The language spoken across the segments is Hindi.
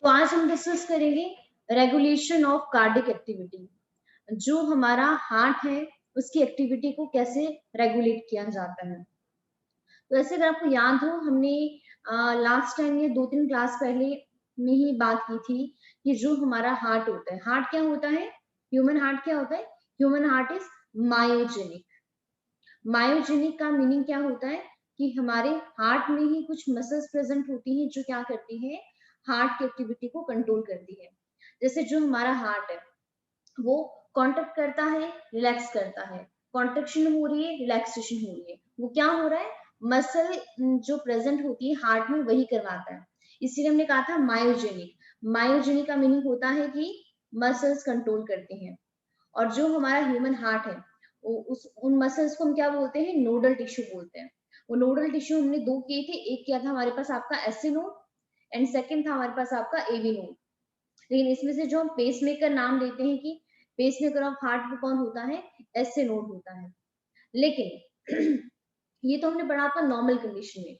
तो आज हम डिस्कस करेंगे रेगुलेशन ऑफ कार्डिक एक्टिविटी। जो हमारा हार्ट है उसकी एक्टिविटी को कैसे रेगुलेट किया जाता है। तो ऐसे अगर आपको याद हो, हमने लास्ट टाइम ये 2-3 क्लास पहले में ही बात की थी कि जो हमारा हार्ट होता है, हार्ट क्या होता है, ह्यूमन हार्ट क्या होता है, human heart is myogenic. Myogenic का मीनिंग क्या होता है कि हमारे हार्ट में ही कुछ मसल्स प्रेजेंट होती हैं जो क्या करती है, हार्ट की एक्टिविटी को कंट्रोल करती है। जैसे जो हमारा हार्ट है वो कॉन्ट्रैक्ट करता है, रिलैक्स करता है, कॉन्ट्रेक्शन हो रही है, रिलैक्सेशन हो रही है, वो क्या हो रहा है, मसल जो प्रेजेंट होती है हार्ट में वही करवाता है। इसीलिए हमने कहा था मायोजेनिक। मायोजेनिक का मीनिंग होता है कि मसल्स कंट्रोल करते हैं। और जो हमारा ह्यूमन हार्ट है उन मसल्स को हम क्या बोलते हैं, नोडल टिश्यू बोलते हैं। वो नोडल टिश्यू हमने दो किए थे, एक किया था हमारे पास आपका एसए नोड एंड सेकंड था हमारे पास आपका एवी नोड। लेकिन इसमें से जो हम पेसमेकर नाम लेते हैं कि पेसमेकर ऑफ हार्ट वो कौन होता है, एसए नोड होता है। लेकिन ये तो हमने पढ़ा था नॉर्मल कंडीशन में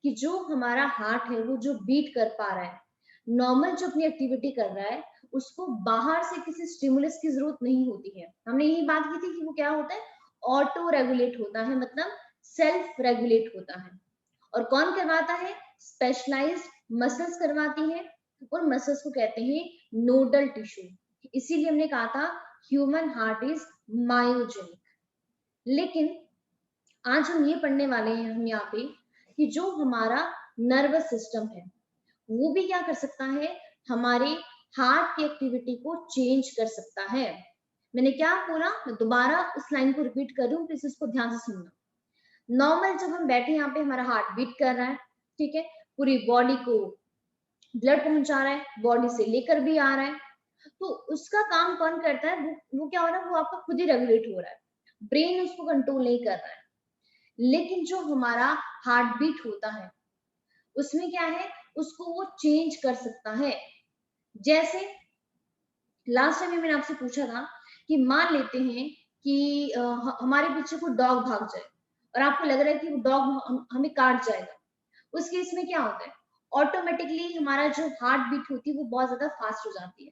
कि जो हमारा हार्ट है वो जो बीट कर पा रहा है, नॉर्मल जो अपनी एक्टिविटी कर रहा है, उसको बाहर से किसी स्टिमुलस की जरूरत नहीं होती है। हमने यही बात की थी कि वो क्या होता है, ऑटो रेगुलेट होता है, मतलब सेल्फ रेगुलेट होता है। और कौन करवाता है, स्पेशलाइज्ड मसल्स करवाती है, और मसल्स को कहते हैं नोडल टिश्यू। इसीलिए हमने कहा था ह्यूमन हार्ट इज मायोजेनिक। लेकिन आज हम ये पढ़ने वाले हैं हम यहाँ पे कि जो हमारा नर्वस सिस्टम है वो भी क्या कर सकता है, हमारे हार्ट की एक्टिविटी को चेंज कर सकता है। मैंने क्या बोला, मैं दोबारा उस लाइन को रिपीट कर रही हूँ, प्लीज इसको ध्यान से सुनना। नॉर्मल जब हम बैठे यहाँ पे हमारा हार्ट बीट कर रहा है, ठीक है, पूरी बॉडी को ब्लड पहुंचा रहा है, बॉडी से लेकर भी आ रहा है, तो उसका काम कौन करता है, वो क्या हो रहा है, वो आपका खुद ही रेगुलेट हो रहा है, ब्रेन उसको कंट्रोल नहीं कर रहा है। लेकिन जो हमारा हार्ट बीट होता है उसमें क्या है, उसको वो चेंज कर सकता है। जैसे लास्ट टाइम मैंने आपसे पूछा था कि मान लेते हैं कि हमारे पीछे कोई डॉग भाग जाए और आपको लग रहा है कि वो डॉग हमें काट जाएगा। उस केस में क्या होता है, ऑटोमेटिकली हमारा जो हार्ट बीट होती है वो बहुत ज्यादा फास्ट हो जाती है।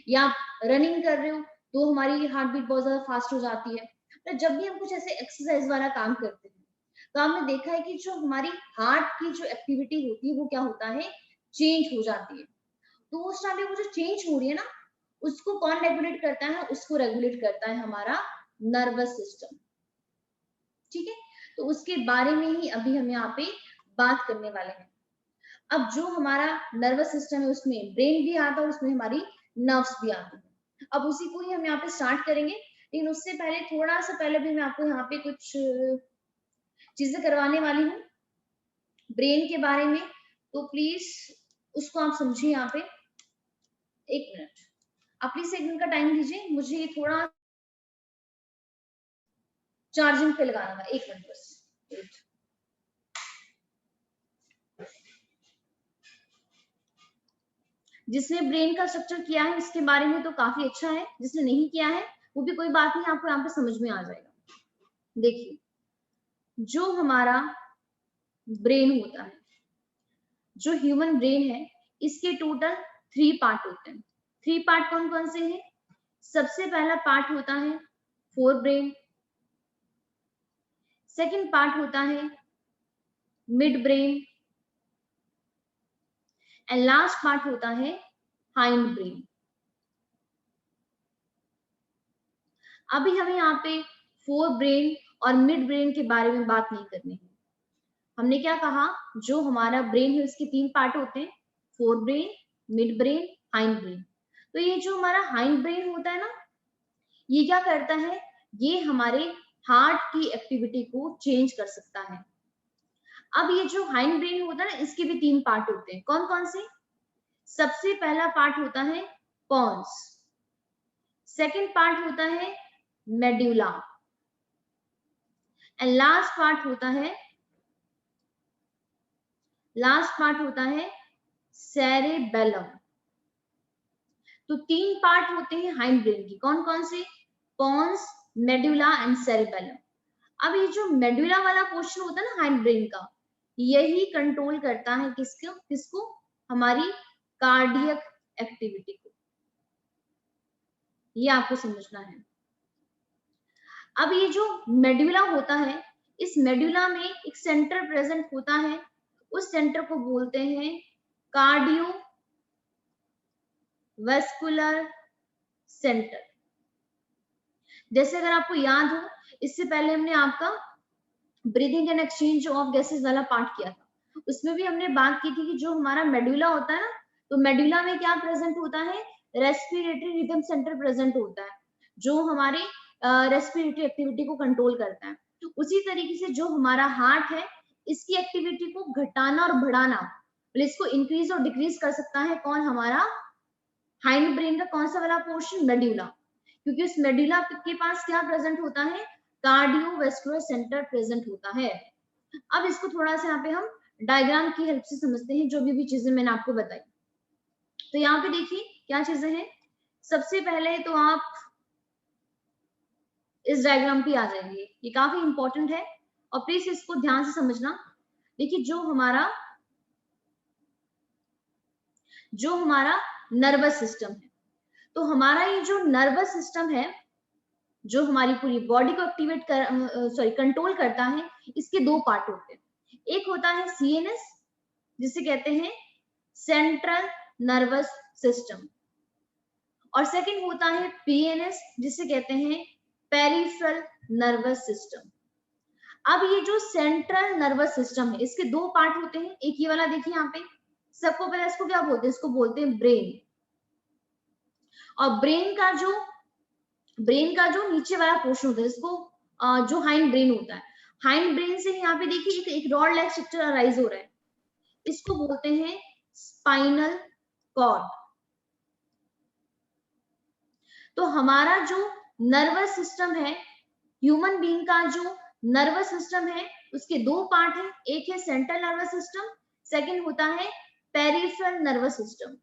या आप रनिंग कर रहे हो तो हमारी हार्ट बीट बहुत ज्यादा फास्ट हो जाती है। तो जब भी हम कुछ ऐसे एक्सरसाइज वाला काम करते हैं तो आपने देखा है कि जो हमारी हार्ट की जो एक्टिविटी होती है वो क्या होता है, चेंज हो जाती है। तो उस टाइम पे वो जो चेंज हो रही है ना, उसको कौन रेगुलेट करता है, उसको रेगुलेट करता है हमारा नर्वस सिस्टम। ठीक है, तो उसके बारे में ही अभी हम यहाँ पे बात करने वाले हैं। अब जो हमारा नर्वस सिस्टम है उसमें ब्रेन भी आता है, उसमें हमारी नर्व्स भी आती है। अब उसी को ही हम यहाँ पे स्टार्ट करेंगे, लेकिन उससे पहले थोड़ा सा पहले भी मैं आपको यहाँ पे कुछ चीजें करवाने वाली हूँ ब्रेन के बारे में। तो प्लीज उसको आप समझिए। यहाँ पे 1 मिनट, आप प्लीज 1 मिनट का टाइम दीजिए, मुझे ये थोड़ा चार्जिंग पे लगाना था। 1 मिनट बस। जिसने ब्रेन का स्ट्रक्चर किया है इसके बारे में तो काफी अच्छा है, जिसने नहीं किया है वो भी कोई बात नहीं, आपको यहाँ पे समझ में आ जाएगा। देखिए, जो हमारा ब्रेन होता है, जो ह्यूमन ब्रेन है, इसके टोटल 3 पार्ट होते हैं। 3 पार्ट कौन कौन से हैं, सबसे पहला पार्ट होता है फोर ब्रेन, सेकंड पार्ट होता है mid brain, and last part होता है हाइंड ब्रेन। अभी हमें यहाँ पे फोर ब्रेन और मिड ब्रेन के बारे में बात नहीं करनी है। हमने क्या कहा, जो हमारा ब्रेन है उसके 3 पार्ट होते हैं, fore brain, mid brain, hind brain. तो ये जो हमारा हाइंड ब्रेन होता है ना, ये क्या करता है, ये हमारे हार्ट की एक्टिविटी को चेंज कर सकता है। अब ये जो हाइंड ब्रेन होता है ना, इसके भी 3 पार्ट होते हैं। कौन कौन से, सबसे पहला पार्ट होता है पॉन्स, सेकंड पार्ट होता है मेड्यूला, एंड लास्ट पार्ट होता है सेरेबेलम। तो 3 पार्ट होते हैं हाइंड ब्रेन की। कौन कौन से, पॉन्स, मेड्यूला एंड सेरेबेलम। अब ये जो मेड्यूला वाला पोर्शन होता है ना हाइंड ब्रेन का, यही कंट्रोल करता है किसको किसको, हमारी कार्डियक एक्टिविटी को, ये आपको समझना है। अब ये जो मेडुला होता है, इस मेडुला में एक सेंटर प्रेजेंट होता है, उस सेंटर को बोलते हैं कार्डियोवैस्कुलर सेंटर। जैसे अगर आपको याद हो, इससे पहले हमने आपका breathing and exchange of gases वाला पार्ट किया था, उसमें भी हमने बात की थी कि जो हमारा मेडुला होता है ना, तो मेडुला में क्या प्रेजेंट होता है, रेस्पिरेटरी रिदम सेंटर प्रेजेंट होता है, जो हमारे रेस्पिरेटरी एक्टिविटी को कंट्रोल करता है। तो उसी तरीके से जो हमारा हार्ट है, इसकी एक्टिविटी को घटाना और बढ़ाना, मतलब इसको इंक्रीज और डिक्रीज कर सकता है कौन, हमारा हाइंड ब्रेन का कौन सा वाला पोर्शन, मेडुला, क्योंकि उस मेडुला के पास क्या प्रेजेंट होता है, कार्डियोवैस्कुलर सेंटर प्रेजेंट होता है। अब इसको थोड़ा सा यहाँ पे हम डायग्राम की हेल्प से समझते हैं, जो भी चीजें मैंने आपको बताई। तो यहाँ पे देखिए क्या चीजें हैं। सबसे पहले तो आप इस डायग्राम पे आ जाएंगे, ये काफी इंपॉर्टेंट है और प्लीज इसको ध्यान से समझना। देखिए जो हमारा नर्वस सिस्टम है, तो हमारा ये जो नर्वस सिस्टम है, जो हमारी पूरी बॉडी को एक्टिवेट कंट्रोल करता है, इसके दो पार्ट होते हैं। एक होता है सीएनएस, जिसे कहते हैं सेंट्रल नर्वस सिस्टम, और सेकंड होता है पीएनएस, जिसे कहते हैं पेरिफेरल नर्वस सिस्टम। अब ये जो सेंट्रल नर्वस सिस्टम है, इसके दो पार्ट होते हैं। एक ये वाला देखिए यहाँ पे, सबको पहले इसको क्या बोलते हैं, इसको बोलते हैं ब्रेन। और ब्रेन का जो नीचे वाला पोर्शन होता है, इसको जो हाइंड ब्रेन होता है, हाइंड ब्रेन से यहाँ पे देखिए एक रॉड लाइक स्ट्रक्चर अराइज हो रहा है, इसको बोलते हैं स्पाइनल कॉर्ड। तो हमारा जो नर्वस सिस्टम है, ह्यूमन बीइंग का जो नर्वस सिस्टम है, उसके दो पार्ट है। एक है सेंट्रल नर्वस सिस्टम, सेकंड होता है पेरिफेरल नर्वस सिस्टम।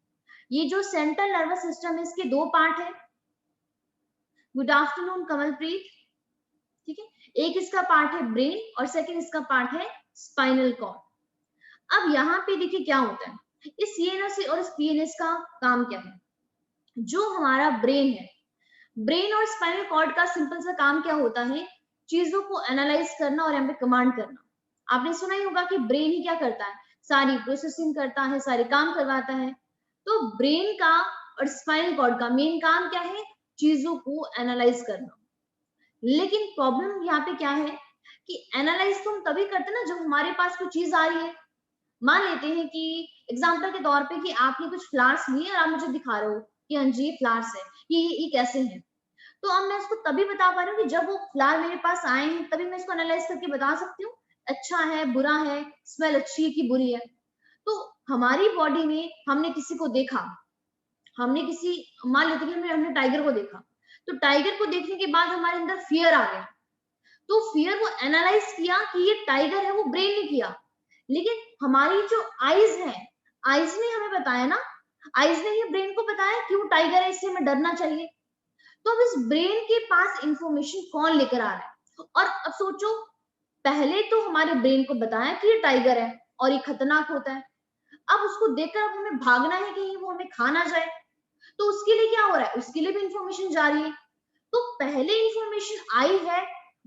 ये जो सेंट्रल नर्वस सिस्टम है, इसके दो पार्ट है। गुड आफ्टरनून कमलप्रीत, ठीक है। एक इसका पार्ट है ब्रेन और सेकंड इसका पार्ट है स्पाइनल कॉर्ड। अब यहाँ पे देखिए क्या होता है, इस सीएनएस और इस पीएनएस का काम क्या है। जो हमारा ब्रेन है, ब्रेन और स्पाइनल कॉर्ड का सिंपल सा काम क्या होता है, चीजों को एनालाइज करना और यहाँ पे कमांड करना। आपने सुना ही होगा कि ब्रेन ही क्या करता है, सारी प्रोसेसिंग करता है, सारे काम करवाता है। तो ब्रेन का और स्पाइनल कॉर्ड का मेन काम क्या है, चीजों को एनालाइज करना। लेकिन प्रॉब्लम यहाँ पे क्या है कि एनालाइज तो हम तभी करते हैं ना जब हमारे पास कोई चीज आ रही है। मान लेते हैं कि एग्जाम्पल के तौर पे कि आपने कुछ फ्लावर्स लिए और आप मुझे दिखा रहे हो कि हाँ जी ये फ्लावर्स है, ये कैसे हैं। तो अब मैं उसको तभी बता पा रही हूँ कि जब वो फ्लावर मेरे पास आए हैं, तभी मैं इसको एनालाइज करके बता सकती हूँ अच्छा है, बुरा है, स्मेल अच्छी है कि बुरी है। तो हमारी बॉडी में हमने किसी को देखा, मान लेते कि हमने टाइगर को देखा, तो टाइगर को देखने के बाद हमारे अंदर फियर आ गया। तो फियर वो एनालाइज किया कि ये टाइगर है, वो ब्रेन ने किया। लेकिन हमारी जो आईज है, आईज ने हमें बताया ना, आईज ने ये ब्रेन को बताया कि वो टाइगर है, इससे हमें डरना चाहिए। तो अब इस ब्रेन के पास इंफॉर्मेशन कौन लेकर आ रहा है। और अब सोचो, पहले तो हमारे ब्रेन को बताया कि ये टाइगर है और ये खतरनाक होता है। अब उसको देखकर अब हमें भागना है कि वो हमें खा ना जाए, तो उसके लिए क्या हो रहा है, उसके लिए भी इंफॉर्मेशन जा रही है। तो पहले इंफॉर्मेशन आई है,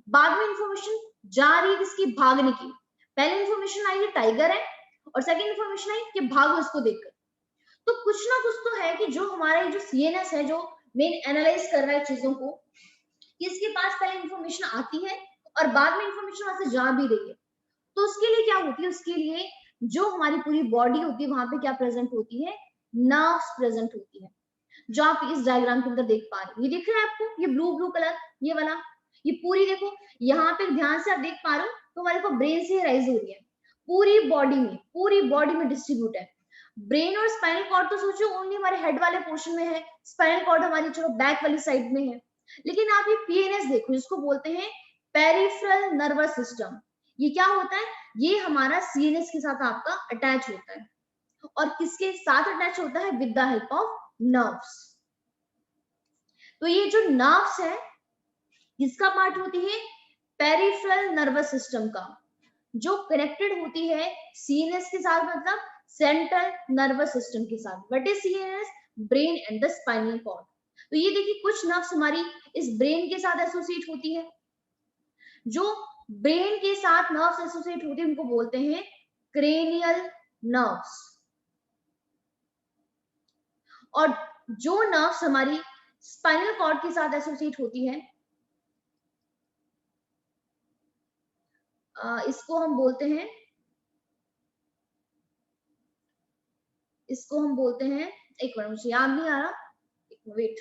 बाद में इंफॉर्मेशन जा रही है किसकी, भागने की। पहले इंफॉर्मेशन आई है टाइगर है, और सेकंड इंफॉर्मेशन आई कि भागो इसको देखकर। तो कुछ ना कुछ तो है कि जो हमारा ये जो सीएनएस है, जो मेन एनालाइज कर रहा है चीजों को, इसके पास पहले इंफॉर्मेशन आती है और बाद में इंफॉर्मेशन वहां से जा भी रही है। तो उसके लिए क्या होती है, उसके लिए जो हमारी पूरी बॉडी होती है, वहां पे क्या प्रेजेंट होती है, नर्व्स प्रेजेंट होती है, जो आप इस डायग्राम के अंदर देख पा रहे हो। ये दिख रहा है आपको, ये ब्लू कलर, ये वाला, ये पूरी देखो यहाँ पे ध्यान से आप देख पा रहे हो, तो हमारे को ब्रेन से राइज हो रही है, पूरी बॉडी में डिस्ट्रीब्यूट है। ब्रेन और स्पाइनल कॉर्ड तो सोचो ओनली हमारे हेड वाले पोर्शन में है, स्पाइनल कॉर्ड हमारी चलो बैक वाली साइड में है। लेकिन आप ये पीएनएस देखो, जिसको बोलते हैं पेरिफेरल नर्वस सिस्टम, ये क्या होता है, ये हमारा सीएनएस के साथ आपका अटैच होता है। और किसके साथ अटैच होता है, with the help of nerves. तो ये जो नर्व्स है, किसका पार्ट होती है, पेरिफेरल नर्वस सिस्टम का, जो कनेक्टेड होती है सीएनएस के साथ, मतलब सेंट्रल नर्वस सिस्टम के साथ। What is CNS, brain and the spinal cord. तो ये देखिए कुछ नर्व्स हमारी इस ब्रेन के साथ एसोसिएट होती है, जो ब्रेन के साथ नर्व्स एसोसिएट होती है उनको बोलते हैं क्रेनियल नर्व्स। और जो नर्व्स हमारी स्पाइनल कॉर्ड के साथ एसोसिएट होती है इसको हम बोलते हैं एक मिनट मुझे याद नहीं आ रहा, वेट।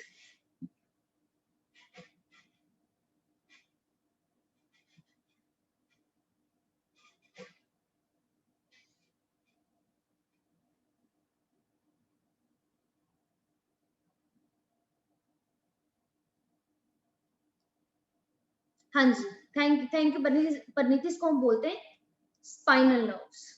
हाँ जी, थैंक यू परनीति, इसको हम बोलते हैं स्पाइनल नर्व्स।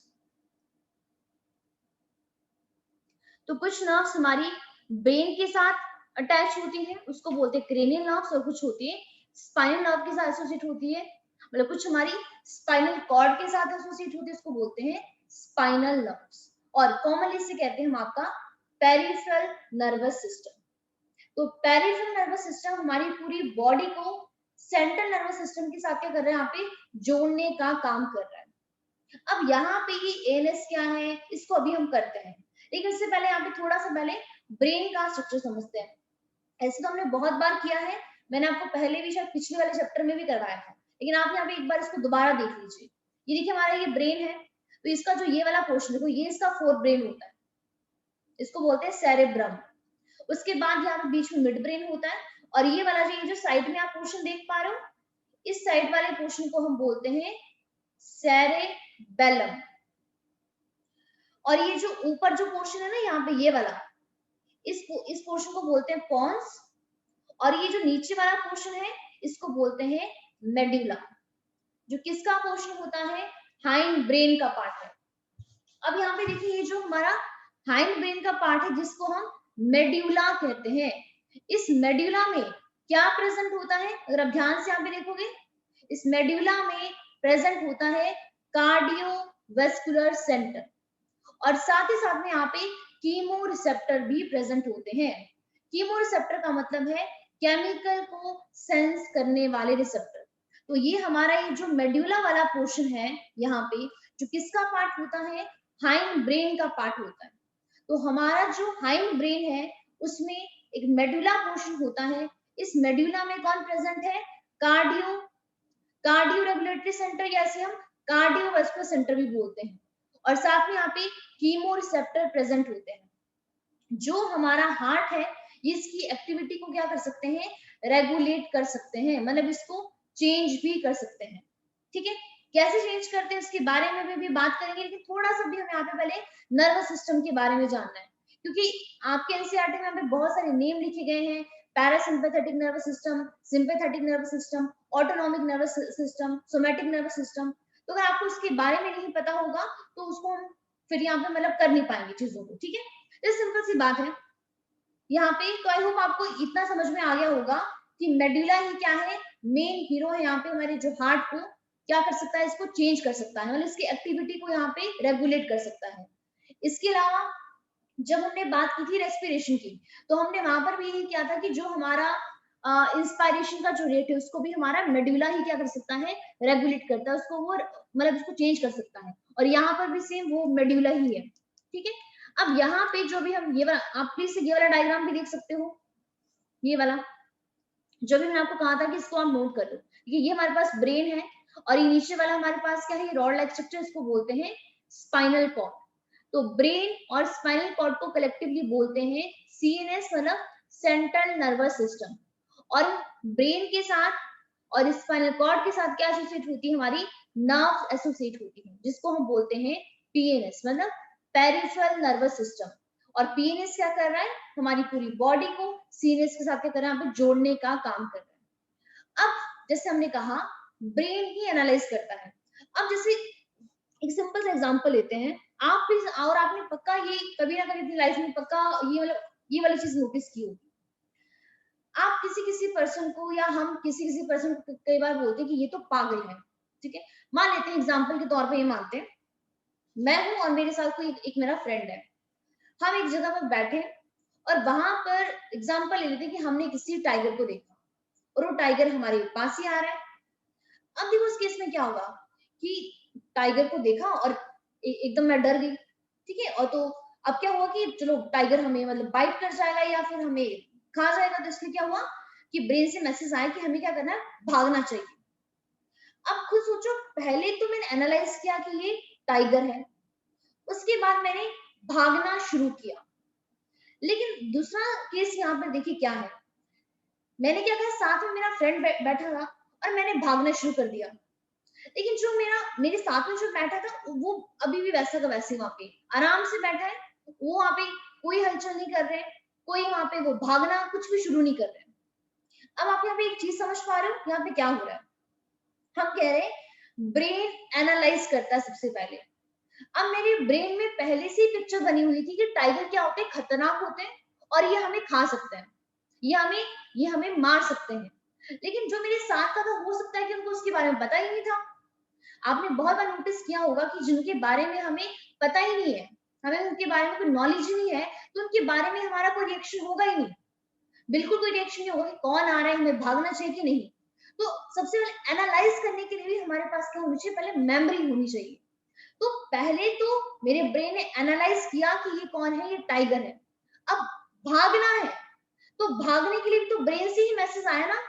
तो कुछ नर्व्स हमारी ब्रेन के साथ अटैच होती है, उसको बोलते हैं क्रेनियल नर्व्स, और कुछ होती है स्पाइनल नर्व के साथ एसोसिएट होती है, मतलब कुछ हमारी स्पाइनल कॉर्ड के साथ एसोसिएट होती है, उसको बोलते हैं स्पाइनल नर्व्स। और कॉमनली इसे कहते हैं हम आपका पेरिफेरल नर्वस सिस्टम। तो पेरिफेरल नर्वस सिस्टम हमारी पूरी बॉडी को सेंट्रल नर्वस सिस्टम के साथ क्या कर रहा है, यहाँ पे जोड़ने का काम कर रहा है। अब यहाँ पे ये एएनएस क्या है, इसको अभी हम करते हैं, लेकिन इससे पहले यहाँ पे थोड़ा सा पहले ब्रेन का स्ट्रक्चर समझते हैं। ऐसे तो हमने बहुत बार किया है, मैंने आपको पहले भी शायद पिछले वाले चैप्टर में भी करवाया था, लेकिन आप यहाँ पे एक बार इसको दोबारा देख लीजिए। ये देखिए हमारा ये ब्रेन है, तो इसका जो ये वाला पोर्शन देखो, ये इसका फोर ब्रेन होता है, इसको बोलते हैं सेरेब्रम। उसके बाद यहाँ पे बीच में मिड ब्रेन होता है, और ये वाला जो साइड में आप पोर्शन देख पा रहे हो, इस साइड वाले पोर्शन को हम बोलते हैं सेरेबेलम। और ये जो ऊपर जो पोर्शन है ना यहाँ पे ये वाला, इस पोर्शन को बोलते हैं पॉन्स, और ये जो नीचे वाला पोर्शन है इसको बोलते हैं मेडुला, जो किसका पोर्शन होता है, हाइंड ब्रेन का पार्ट है। अब यहाँ पे देखिए ये जो हमारा हाइंड ब्रेन का पार्ट है जिसको हम मेड्यूला कहते हैं, इस मेड्यूला में क्या प्रेजेंट होता है, अगर आप ध्यान से यहाँ पे देखोगे, इस मेड्यूला में प्रेजेंट होता है कार्डियोवैस्कुलर सेंटर, और साथ ही साथ में यहाँ पे कीमो रिसेप्टर भी प्रेजेंट होते हैं। कीमो रिसेप्टर का मतलब है केमिकल को सेंस करने वाले रिसेप्टर। तो ये हमारा ये जो मेड्यूला वाला पोर्शन है यहाँ पे, जो किसका पार्ट होता है, हाइंड ब्रेन का पार्ट होता है। तो हमारा जो हाइंड ब्रेन है उसमें एक मेडुला पोर्शन होता है, इस मेडुला में कौन प्रेजेंट है, कार्डियो रेगुलेटरी सेंटर, या इसे हम कार्डियोवास्कुलर सेंटर भी बोलते हैं, और साथ में यहाँ पे कीमो रिसेप्टर प्रेजेंट होते हैं। जो हमारा हार्ट है इसकी एक्टिविटी को क्या कर सकते हैं, रेगुलेट कर सकते हैं, मतलब इसको चेंज भी कर सकते हैं। ठीक है, कैसे चेंज करते हैं इसके बारे में भी बात करेंगे, लेकिन थोड़ा सा भी हमें यहाँ पे पहले नर्वस सिस्टम के बारे में जानना है, क्योंकि आपके एनसीईआरटी में यहाँ पे बहुत सारे नेम लिखे गए हैं, parasympathetic nervous system, sympathetic nervous system, autonomic nervous system, somatic nervous system. तो अगर आपको इसके बारे में नहीं पता होगा तो उसको हम फिर यहाँ पे मतलब कर नहीं पाएंगे चीजों को। ठीक है, तो सिंपल सी बात है यहाँ पे। तो आई होप आपको इतना समझ में आ गया होगा कि मेडुला ही क्या है, मेन हीरो है यहाँ पे, हमारे जो हार्ट को क्या कर सकता है, इसको चेंज कर सकता है, मतलब इसकी एक्टिविटी को यहाँ पे रेगुलेट कर सकता है। इसके अलावा जब हमने बात की थी रेस्पिरेशन की, तो हमने वहां पर भी यही किया था कि जो हमारा इंस्पायरेशन का जो रेट है उसको भी हमारा मेडुला ही क्या कर सकता है, रेगुलेट करता है, उसको वो मतलब उसको चेंज कर सकता है, और यहाँ पर भी सेम वो मेडुला ही है। ठीक है, अब यहाँ पे जो भी हम ये वाला, आप प्लीज ये वाला डायग्राम भी देख सकते हो, ये वाला जो भी मैंने आपको कहा था कि इसको आप नोट कर लो, ये हमारे पास ब्रेन है, और ये नीचे वाला हमारे पास क्या है, रॉड लाइक स्ट्रक्चर, इसको बोलते हैं स्पाइनल कॉर्ड। तो ब्रेन और स्पाइनल कॉर्ड को कलेक्टिवली बोलते हैं सीएनएस, मतलब सेंट्रल नर्वस सिस्टम। और ब्रेन के साथ और स्पाइनल कॉर्ड के साथ क्या एसोसिएट होती है, हमारी नर्व एसोसिएट होती है, जिसको हम बोलते हैं पीएनएस, मतलब पेरिफेरल नर्वस सिस्टम। और पीएनएस क्या कर रहा है, हमारी पूरी बॉडी को सीएनएस के साथ क्या कर रहा है, यहाँ पे जोड़ने का काम कर रहा है। अब जैसे हमने कहा ब्रेन ही एनालाइज करता है। अब जैसे एक सिंपल सा एग्जांपल लेते हैं, आप भी, और आपने पक्का ये कभी ना कभी अपनी लाइफ में पक्का ये मतलब ये वाली चीज नोटिस की होगी। आप किसी पर्सन को, या हम किसी पर्सन को कई बार बोलते हैं कि ये तो पागल है। ठीक है, मान लेते हैं एग्जांपल के तौर पे, ये मानते हैं मैं हूं और मेरे साथ कोई एक मेरा फ्रेंड है, हम एक जगह पर बैठे और वहां पर एग्जाम्पल ले लेते हैं कि हमने किसी टाइगर को देखा और वो टाइगर हमारे पास ही आ रहा है। अब देखो उस केस में क्या होगा कि टाइगर को देखा और एकदम मैं डर गई, ठीक है, और तो अब क्या हुआ कि चलो टाइगर हमें मतलब बाइट कर जाएगा या फिर हमें खा जाएगा, तो इसलिए क्या हुआ कि ब्रेन से मैसेज आया कि हमें क्या करना है, भागना चाहिए। अब खुद सोचो, पहले तो मैंने एनालाइज किया कि ये टाइगर है, उसके बाद मैंने भागना शुरू किया। लेकिन दूसरा केस यहाँ पर देखिए क्या है, मैंने क्या कहा, साथ में मेरा फ्रेंड बैठा था और मैंने भागना शुरू कर दिया, लेकिन जो मेरे साथ में जो बैठा था वो अभी भी वैसा का वैसे वहां पे आराम से बैठा है, वो वहां पे कोई हलचल नहीं कर रहे, कोई वहां पे वो भागना कुछ भी शुरू नहीं कर रहे। अब आप यहाँ पे एक चीज समझ पा रहे हो यहाँ पे क्या हो रहा है, हम कह रहे हैं ब्रेन एनालाइज करता है सबसे पहले। अब मेरे ब्रेन में पहले से ही पिक्चर बनी हुई थी कि टाइगर क्या होते हैं, खतरनाक होते हैं और ये हमें खा सकते हैं, ये हमें मार सकते हैं। लेकिन जो मेरे साथ था हो सकता है कि उनको उसके बारे में पता ही नहीं था। आपने बहुत बार नोटिस किया होगा कि जिनके बारे में हमें पता ही नहीं है, हमें उनके बारे में कोई नॉलेज ही नहीं है, तो उनके बारे में हमारा कोई रिएक्शन होगा ही नहीं, बिल्कुल कोई रिएक्शन नहीं होगा कि कौन आ रहा है, हमें भागना चाहिए कि नहीं। तो सबसे पहले एनालाइज करने के लिए भी हमारे पास क्या होनी चाहिए, पहले मेमोरी होनी चाहिए। तो पहले तो मेरे ब्रेन ने एनालाइज किया कि ये कौन है, ये टाइगर है, अब भागना है, तो भागने के लिए भी तो ब्रेन से ही मैसेज आया ना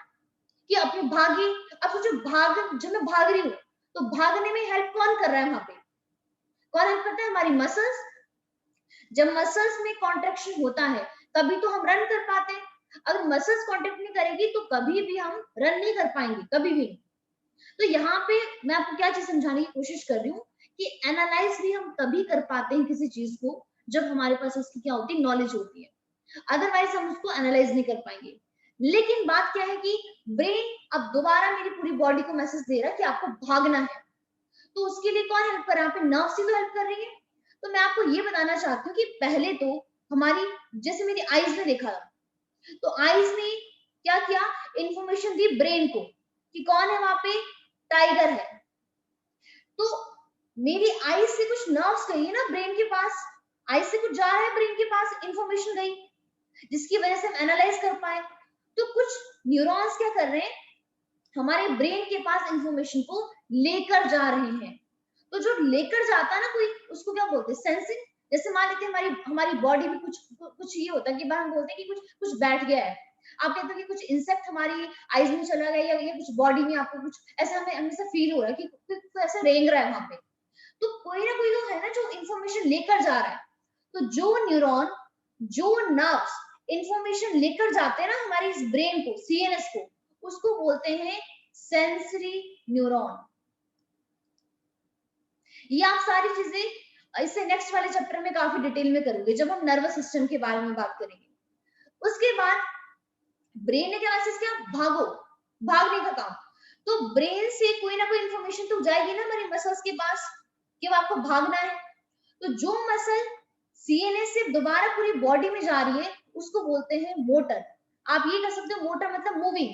कि अपनी भागी। अब सोचो जब मैं भाग रही हूँ तो भागने में हेल्प कौन कर रहा है, वहां पे कौन हेल्प करता है, हमारी मसल्स। जब मसल्स में कॉन्ट्रेक्शन होता है तभी तो हम रन कर पाते हैं, अगर मसल्स कॉन्ट्रैक्ट नहीं करेगी तो कभी भी हम रन नहीं कर पाएंगे, कभी भी नहीं। तो यहाँ पे मैं आपको क्या चीज समझाने की कोशिश कर रही हूँ कि एनालाइज भी हम तभी कर पाते हैं किसी चीज को जब हमारे पास उसकी क्या होती है, नॉलेज होती है, अदरवाइज हम उसको एनालाइज नहीं कर पाएंगे। लेकिन बात क्या है कि ब्रेन अब दोबारा मेरी पूरी बॉडी को मैसेज दे रहा है कि आपको भागना है, तो उसके लिए कौन हेल्प कर रहा है, यहाँ पे नर्व्स ही तो हेल्प कर रही है। तो मैं आपको ये बताना चाहती हूँ कि पहले तो हमारी, जैसे मेरी आईज ने देखा था, तो आईज ने क्या किया, इंफॉर्मेशन दी ब्रेन को कि कौन है वहां पे, टाइगर है। तो मेरी आईज से कुछ नर्व्स गई है ना ब्रेन के पास, आईज से कुछ जा रहा है ब्रेन के पास, इंफॉर्मेशन गई जिसकी वजह से हम एनालाइज कर पाए। तो कुछ न्यूरॉन्स क्या कर रहे हैं, हमारे ब्रेन के पास इंफॉर्मेशन को लेकर जा रहे हैं। तो जो लेकर जाता है ना कोई, उसको क्या बोलते हैं, सेंसिंग। जैसे मान लेते हैं हमारी हमारी बॉडी में कुछ कुछ ये होता है कि हम बोलते हैं कि कुछ कुछ बैठ गया है, आप कहते हो कि कुछ इंसेक्ट हमारी आईज में चला गया या ये कुछ बॉडी में आपको कुछ ऐसा हमें हमेशा फील हो रहा है कि कुछ ऐसा रेंग रहा है वहां पे। तो कोई ना कोई तो है ना जो इंफॉर्मेशन लेकर जा रहा है। तो जो न्यूरॉन, जो नर्व्स इंफॉर्मेशन लेकर जाते हैं ना हमारे इस ब्रेन को, सीएनएस को, उसको बोलते हैं सेंसरी न्यूरॉन। ये आप सारी चीजें इससे नेक्स्ट वाले चैप्टर में काफी डिटेल में करोगे जब हम नर्वस सिस्टम के बारे में बात करेंगे। उसके बाद ब्रेन ने क्या मैसेज किया, भागो, भागने का काम। तो ब्रेन से कोई ना कोई इंफॉर्मेशन तो जाएगी ना हमारे मसल्स के पास कि आपको भागना है। तो जो मसल सीएनएस से दोबारा पूरी बॉडी में जा रही है उसको बोलते हैं मोटर। आप ये कह सकते हो मोटर मतलब मूविंग,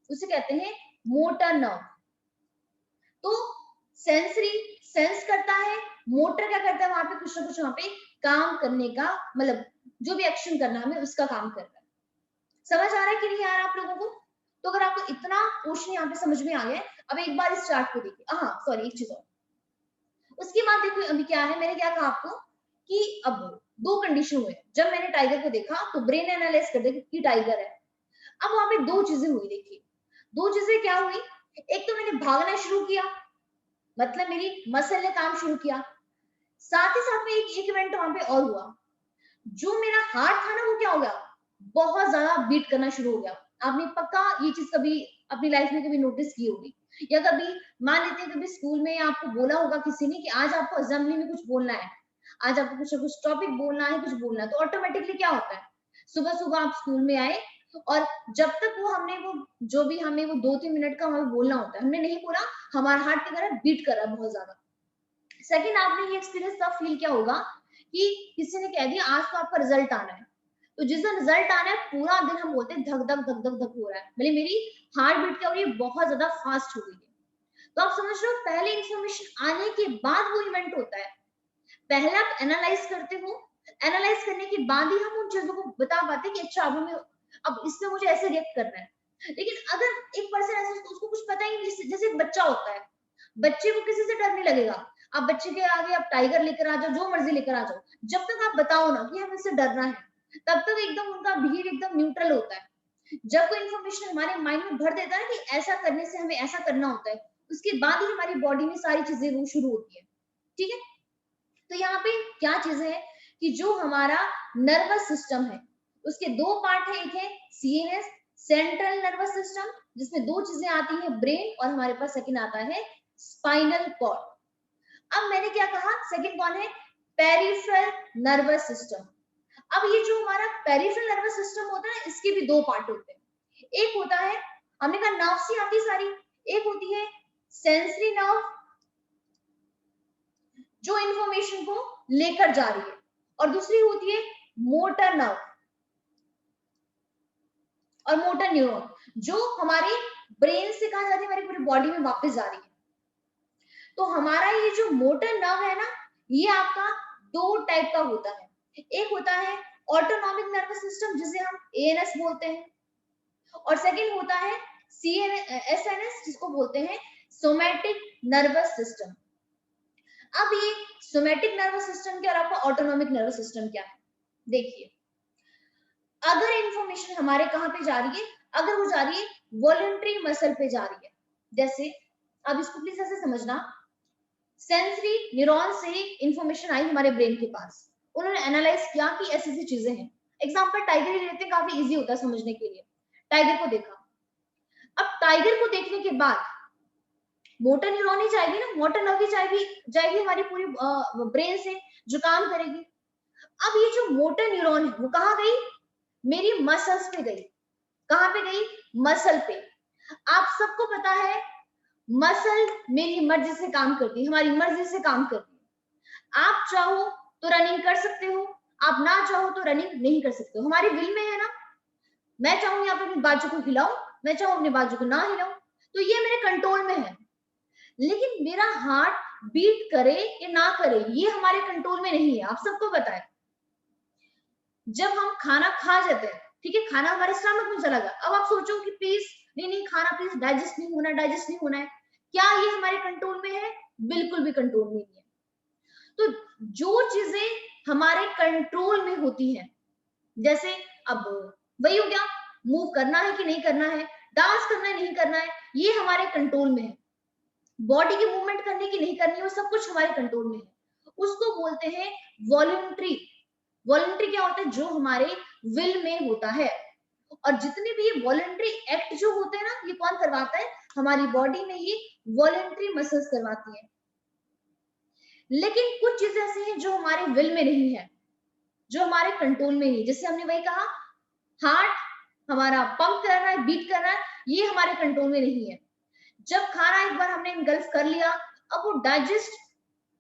उसे कहते हैं मोटर नर्व। तो सेंसरी सेंस करता है, मोटर क्या करता है, वहां पे कुछ ना कुछ वहां पे काम करने का, मतलब जो भी एक्शन करना है उसका काम करता है। समझ आ रहा है कि नहीं आ रहा आप लोगों को? तो अगर आपको इतना क्वेश्चन यहाँ पे समझ में आ गया है, अब एक बार इस चार्ट को देखिए। हाँ सॉरी, एक चीज और, उसके बाद देखो अभी क्या है, मैंने क्या कहा आपको कि अब दो कंडीशन हुए। जब मैंने टाइगर को देखा तो ब्रेन एनालाइज कर दिया कि टाइगर है। अब वहां पे दो चीजें हुई, देखिए दो चीजें क्या हुई। एक तो मैंने भागना शुरू किया, मतलब मेरी मसल ने काम शुरू किया, साथ ही साथ में एक इवेंट वहां पे और हुआ, जो मेरा हार्ट था ना वो क्या हो गया, बहुत ज्यादा बीट करना शुरू हो गया। आपने पक्का ये चीज कभी अपनी लाइफ में कभी नोटिस की होगी, या कभी मान लेते हैं कभी स्कूल में आपको बोला होगा किसी ने कि आज आपको असेंबली में कुछ बोलना है, आज आपको कुछ ना कुछ टॉपिक बोलना है, कुछ बोलना है, तो ऑटोमेटिकली क्या होता है, सुबह सुबह आप स्कूल में आए और जब तक वो हमने वो जो भी हमें वो 2-3 मिनट का हमें बोलना होता है, हमने नहीं बोला, हमारा हार्ट की तरह बीट कर रहा है बहुत ज्यादा। सेकंड, आपने ये एक्सपीरियंस तब फील किया होगा कि किसी ने कह दिया आज तो आपका रिजल्ट आना है, तो जिस दिन रिजल्ट आना है पूरा दिन हम बोलते हैं धक धक धक धक धक हो रहा है, मतलब मेरी हार्ट बीट क्या हो रही है, बहुत ज्यादा फास्ट हो गई है। तो आप समझ रहे हो, पहले इंफॉर्मेशन आने के बाद वो इवेंट होता है, पहले आप एनालाइज करते हो, एनालाइज करने के बाद ही हम उन चीजों को बता पाते हैं कि अच्छा अब हमें अब इससे मुझे ऐसे रिएक्ट करना है। लेकिन अगर एक पर्सन ऐसा उसको कुछ पता ही नहीं, जैसे एक बच्चा होता है, बच्चे को किसी से डर नहीं लगेगा। आप बच्चे के आगे आप टाइगर लेकर आ जाओ, जो मर्जी लेकर आ जाओ, जब तक आप बताओ ना कि हमें इससे डरना है, तब तक एकदम उनका बिहेव एकदम न्यूट्रल होता है। जब कोई इंफॉर्मेशन हमारे माइंड में भर देता है ना कि ऐसा करने से हमें ऐसा करना होता है, उसके बाद ही हमारी बॉडी में सारी चीजें वो शुरू होती है। ठीक है, तो यहाँ पे क्या चीजें है कि जो हमारा नर्वस सिस्टम है उसके दो पार्ट है, एक है सीएनएस सेंट्रल नर्वस सिस्टम, जिसमें दो चीजें आती है, ब्रेन, और हमारे पास सेकंड आता है स्पाइनल कॉर्ड। अब मैंने क्या कहा, सेकंड कौन है, पेरिफेरल नर्वस सिस्टम। अब ये जो हमारा पेरिफेरल नर्वस सिस्टम होता है इसके भी दो पार्ट होते हैं। एक होता है, हमने कहा नर्व सी आती सारी, एक होती है सेंसरी नर्व जो इंफॉर्मेशन को लेकर जा रही है, और दूसरी होती है मोटर नर्व और मोटर न्यूरॉन जो हमारे ब्रेन से कहा जाती है हमारी पूरी बॉडी में वापस जा रही है। तो हमारा ये जो मोटर नर्व है ना, ये आपका दो टाइप का होता है। एक होता है ऑटोनॉमिक नर्वस सिस्टम जिसे हम एएनएस बोलते हैं, और सेकंड होता है एसएनएस जिसको बोलते हैं सोमैटिक नर्वस सिस्टम। अब ये सोमैटिक नर्वस सिस्टम क्या और आपका ऑटोनॉमिक नर्वस सिस्टम क्या है, देखिए। अगर इंफॉर्मेशन हमारे कहां पे जा रही है, अगर वो जा रही है वॉलंटरी मसल पे जा रही है, जैसे अब इसको प्लीज ऐसे समझना, सेंसरी न्यूरॉन से इंफॉर्मेशन आई हमारे ब्रेन के पास, उन्होंने एनालाइज किया कि ऐसी ऐसी चीजें हैं। एग्जांपल टाइगर ही लेते हैं, काफी इजी होता है समझने के लिए। टाइगर को देखा, अब टाइगर को देखने के बाद मोटर न्यूरॉन ही जाएगी ना, मोटर नर्व ही जाएगी जाएगी हमारी पूरी ब्रेन से, जो काम करेगी। अब ये जो मोटर न्यूरॉन है वो कहाँ गई, मेरी मसल्स पे गई। कहाँ पे गई, मसल पे। आप सबको पता है मसल मेरी मर्जी से काम करती है, हमारी मर्जी से काम करती है। आप चाहो तो रनिंग कर सकते हो, आप ना चाहो तो रनिंग नहीं कर सकते हो, हमारी विल में है ना। मैं चाहूँ यहाँ पे अपनी बाजू को हिलाऊं, मैं चाहूँ अपनी बाजू को ना हिलाऊं, तो ये मेरे कंट्रोल में है। लेकिन मेरा हार्ट बीट करे या ना करे ये हमारे कंट्रोल में नहीं है, आप सबको पता है। जब हम खाना खा जाते हैं, ठीक है, खाना हमारे स्टमक में चला गया, अब आप सोचो कि प्लीज नहीं नहीं खाना प्लीज डाइजेस्ट नहीं होना, डाइजेस्ट नहीं होना है, क्या ये हमारे कंट्रोल में है, बिल्कुल भी कंट्रोल में नहीं है। तो जो चीजें हमारे कंट्रोल में होती हैं, जैसे अब वही हो गया, मूव करना है कि नहीं करना है, डांस करना है नहीं करना है, ये हमारे कंट्रोल में है। बॉडी की मूवमेंट करने की नहीं करनी है, वो सब कुछ हमारे कंट्रोल में है, उसको बोलते हैं वॉलंटरी। वॉलंटरी क्या होता है, जो हमारे विल में होता है। और जितने भी ये वॉलंटरी एक्ट जो होते हैं ना, ये कौन करवाता है, हमारी बॉडी में ये वॉलंटरी मसल्स करवाती है। लेकिन कुछ चीजें ऐसी हैं जो हमारे विल में नहीं है, जो हमारे कंट्रोल में नहीं, जैसे हमने वही कहा हार्ट हमारा पंप कर रहा है, बीट कर रहा है, ये हमारे कंट्रोल में नहीं है। जब खाना एक बार हमने इनगल्फ कर लिया, अब वो डाइजेस्ट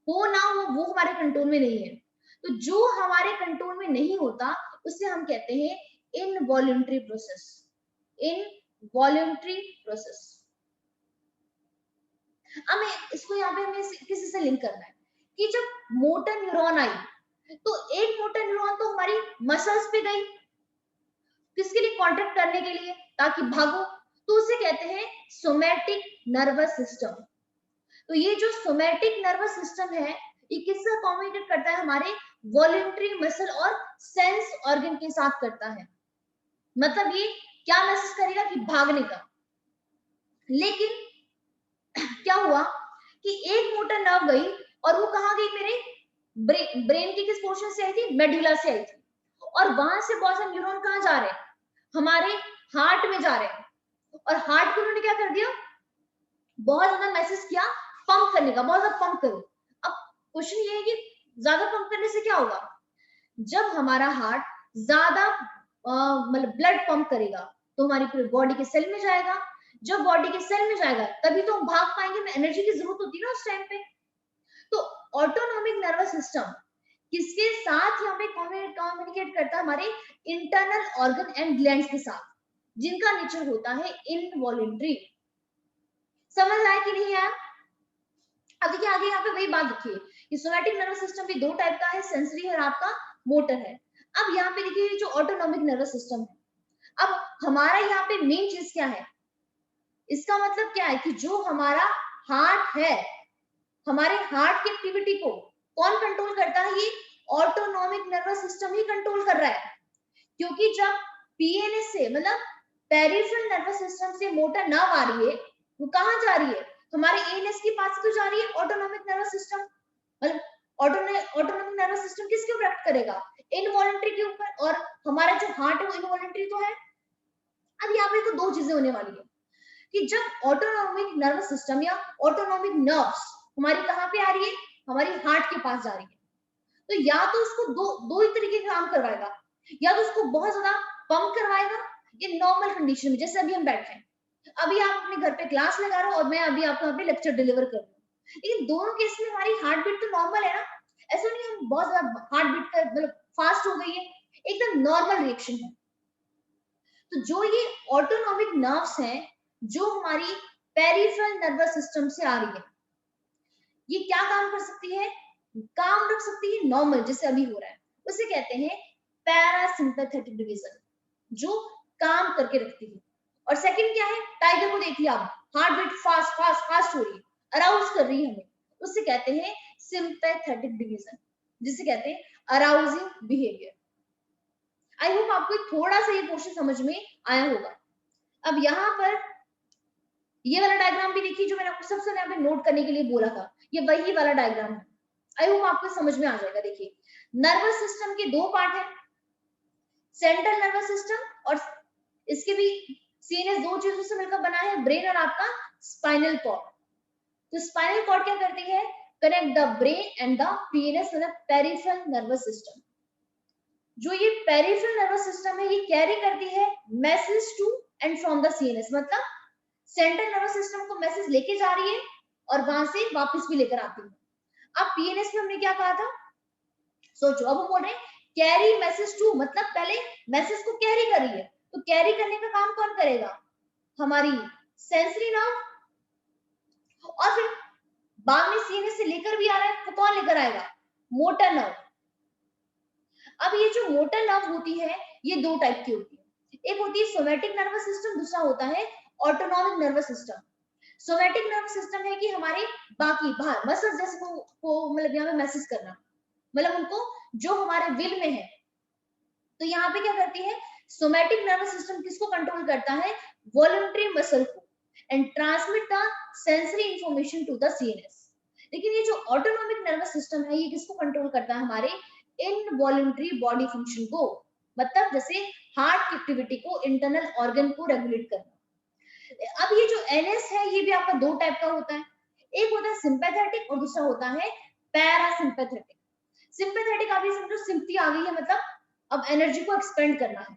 हो ना हो वो हमारे कंट्रोल में नहीं है। तो जो हमारे कंट्रोल में नहीं होता उसे हम कहते हैं इनवॉलंटरी प्रोसेस। Involuntary process. हमें इसको यहाँ पे हमें किसी से लिंक करना है कि जब मोटर न्यूरॉन आई तो एक मोटर न्यूरॉन तो हमारी मसल्स पे गई, किसके लिए, कॉन्ट्रैक्ट करने के लिए, ताकि भागो, तो उसे कहते हैं सोमैटिक नर्वस सिस्टम। तो ये जो सोमैटिक नर्वस सिस्टम है ये किससे कम्युनिकेट करता है, हमारे वॉलंटरी मसल और सेंस ऑर्गन के साथ करता है। मतलब ये क्या मैसेज करेगा कि भागने का। लेकिन क्या हुआ कि एक मोटर नर्व गई और वो कहाँ गई, मेरे ब्रेन के किस पोर्शन से आई थी, मेडुला से आई थी, और वहां से बहुत सारे न्यूरॉन कहाँ जा रहे हैं, हमारे हार्ट में जा रहे हैं, और हार्ट को उन्होंने क्या कर दिया, बहुत ज्यादा मैसेज किया पंप करने का, बहुत ज्यादा पंप करो। अब क्वेश्चन ये है कि ज्यादा पंप करने से क्या होगा, जब हमारा हार्ट ज्यादा मतलब ब्लड पंप करेगा तो हमारी पूरी बॉडी के सेल में जाएगा, जब बॉडी के सेल में जाएगा तभी तो हम भाग पाएंगे, में एनर्जी की जरूरत होती है ना उस टाइम पे। तो ऑटोनॉमिक नर्वस सिस्टम किसके साथ यहाँ पे कम्युनिकेट करता है, हमारे इंटरनल ऑर्गन एंड ग्लैंड्स के साथ, जिनका नेचर होता है इनवॉलंटरी। समझ आया कि नहीं आया। अब देखिए आगे यहाँ पे वही बात देखिए कि सोमैटिक नर्वस सिस्टम भी दो टाइप का है, सेंसरी और आपका मोटर है। अब यहाँ पे देखिए जो ऑटोनॉमिक नर्वस सिस्टम है, अब हमारा यहाँ पे मेन चीज क्या है, इसका मतलब क्या है कि जो हमारा हार्ट है, हमारे हार्ट की एक्टिविटी को कौन कंट्रोल करता है, ये ऑटोनॉमिक नर्वस सिस्टम ही कंट्रोल कर रहा है। क्योंकि जब पीएनएस से मतलब पेरिफेरल नर्वस सिस्टम से मोटर नर्व आ रही है, वो कहां जा रही है, हमारे एएनएस के पास तो जा रही है ऑटोनॉमिक नर्वस सिस्टम। मतलब ऑटोनॉमिक नर्वस सिस्टम किसके ऊपर एक्ट करेगा, इनवॉलंटरी के ऊपर, और हमारा जो हार्ट है वो इनवॉलंटरी तो है। अब यहाँ पे तो दो चीजें होने वाली है कि जब ऑटोनॉमिक नर्वस सिस्टम या ऑटोनॉमिक नर्व्स हमारी कहाँ पे आ रही है, हमारी हार्ट के पास जा रही है, तो या तो उसको दो ही तरीके का काम करवाएगा, या तो उसको बहुत ज्यादा पंप करवाएगा, ये नॉर्मल कंडीशन में जैसे अभी हम बैठे हैं, अभी आप अपने घर पे क्लास लगा रहे हो और मैं अभी आपको यहाँ पे लेक्चर डिलीवर कर रही हूँ, लेकिन दोनों केस में हमारी हार्ट बीट तो नॉर्मल है ना, ऐसा नहीं हम बहुत ज्यादा हार्ट बीट कर मतलब फास्ट हो गई है, एकदम नॉर्मल रिएक्शन है। तो जो ये ऑटोनॉमिक नर्व्स हैं, जो हमारी पेरिफेरल नर्वस सिस्टम से आ रही है, ये क्या काम कर सकती है, काम रख सकती है नॉर्मल जैसे अभी हो रहा है, उसे कहते हैं पैरासिम्पैथेटिक डिवीजन, जो काम करके रखती है। और सेकंड क्या है, टाइगर को देख लिया आप, heart beat fast fast fast हो रही है, अराउज कर रही है हमें, उससे कहते हैं सिंपैथेटिक डिवीजन, जिसे कहते हैं अराउजिंग बिहेवियर। आई होप आपको थोड़ा सा ये क्वेश्चन समझ में आया होगा। अब यहाँ पर ये वाला डायग्राम भी देखिए, जो मैंने आपको सबसे यहाँ पे नोट करने के लिए बोला था, ये वही वाला डायग्राम है। आई होप आपको समझ में आ जाएगा। देखिए नर्वस सिस्टम के दो पार्ट है, सेंट्रल नर्वस सिस्टम, और इसके भी सीएनएस दो चीजों से मिलकर बना है, ब्रेन और आपका स्पाइनल कॉर्ड। तो स्पाइनल कॉर्ड क्या करती है, connect the brain and the PNS मतलब पेरिफेरल नर्वस सिस्टम। जो ये पेरिफेरल नर्वस सिस्टम है, ये कैरी करती है message to and from the CNS, मतलब सेंट्रल नर्वस सिस्टम को मैसेज लेके जा रही है और वहां से वापस भी लेकर आती है। अब पीएनएस में हमने क्या कहा था, सोचो, अब हम बोल रहे हैं कैरी मैसेज टू, मतलब पहले मैसेज को कैरी कर रही है, तो कैरी करने का काम कौन करेगा, हमारी सेंसरी नर्व, और फिर बाद में सीएनएस से लेकर भी आ रहा है तो कौन लेकर आएगा, मोटर नर्व। अब ये जो मोटर नर्व होती है, ये दो टाइप की होती है, एक होती है सोमैटिक नर्वस सिस्टम, दूसरा होता है autonomic nervous system. Somatic nervous system है कि हमारे बाकी बाहर मसल्स जैसे को मतलब यहाँ पे मैसेज करना, मतलब उनको जो हमारे विल में है। तो यहाँ पे क्या करती है, सोमैटिक नर्वस सिस्टम किसको कंट्रोल करता है, वॉलंटरी मसल को, and transmit the sensory information to the CNS. लेकिन ये जो ऑटोनॉमिक नर्वस सिस्टम है, ये किसको कंट्रोल करता है, हमारे इनवॉलंटरी बॉडी फंक्शन को, मतलब जैसे हार्ट की एक्टिविटी को, इंटरनल ऑर्गन को रेगुलेट करना। अब ये जो एनएस है, ये भी आपका दो टाइप का होता है, एक होता है सिंपैथेटिक और दूसरा होता है पैरासिम्पैथेटिक। सिंपैथेटिक आप ये समझो, सिंपैथी आ गई है, मतलब अब एनर्जी को एक्सपेंड करना है,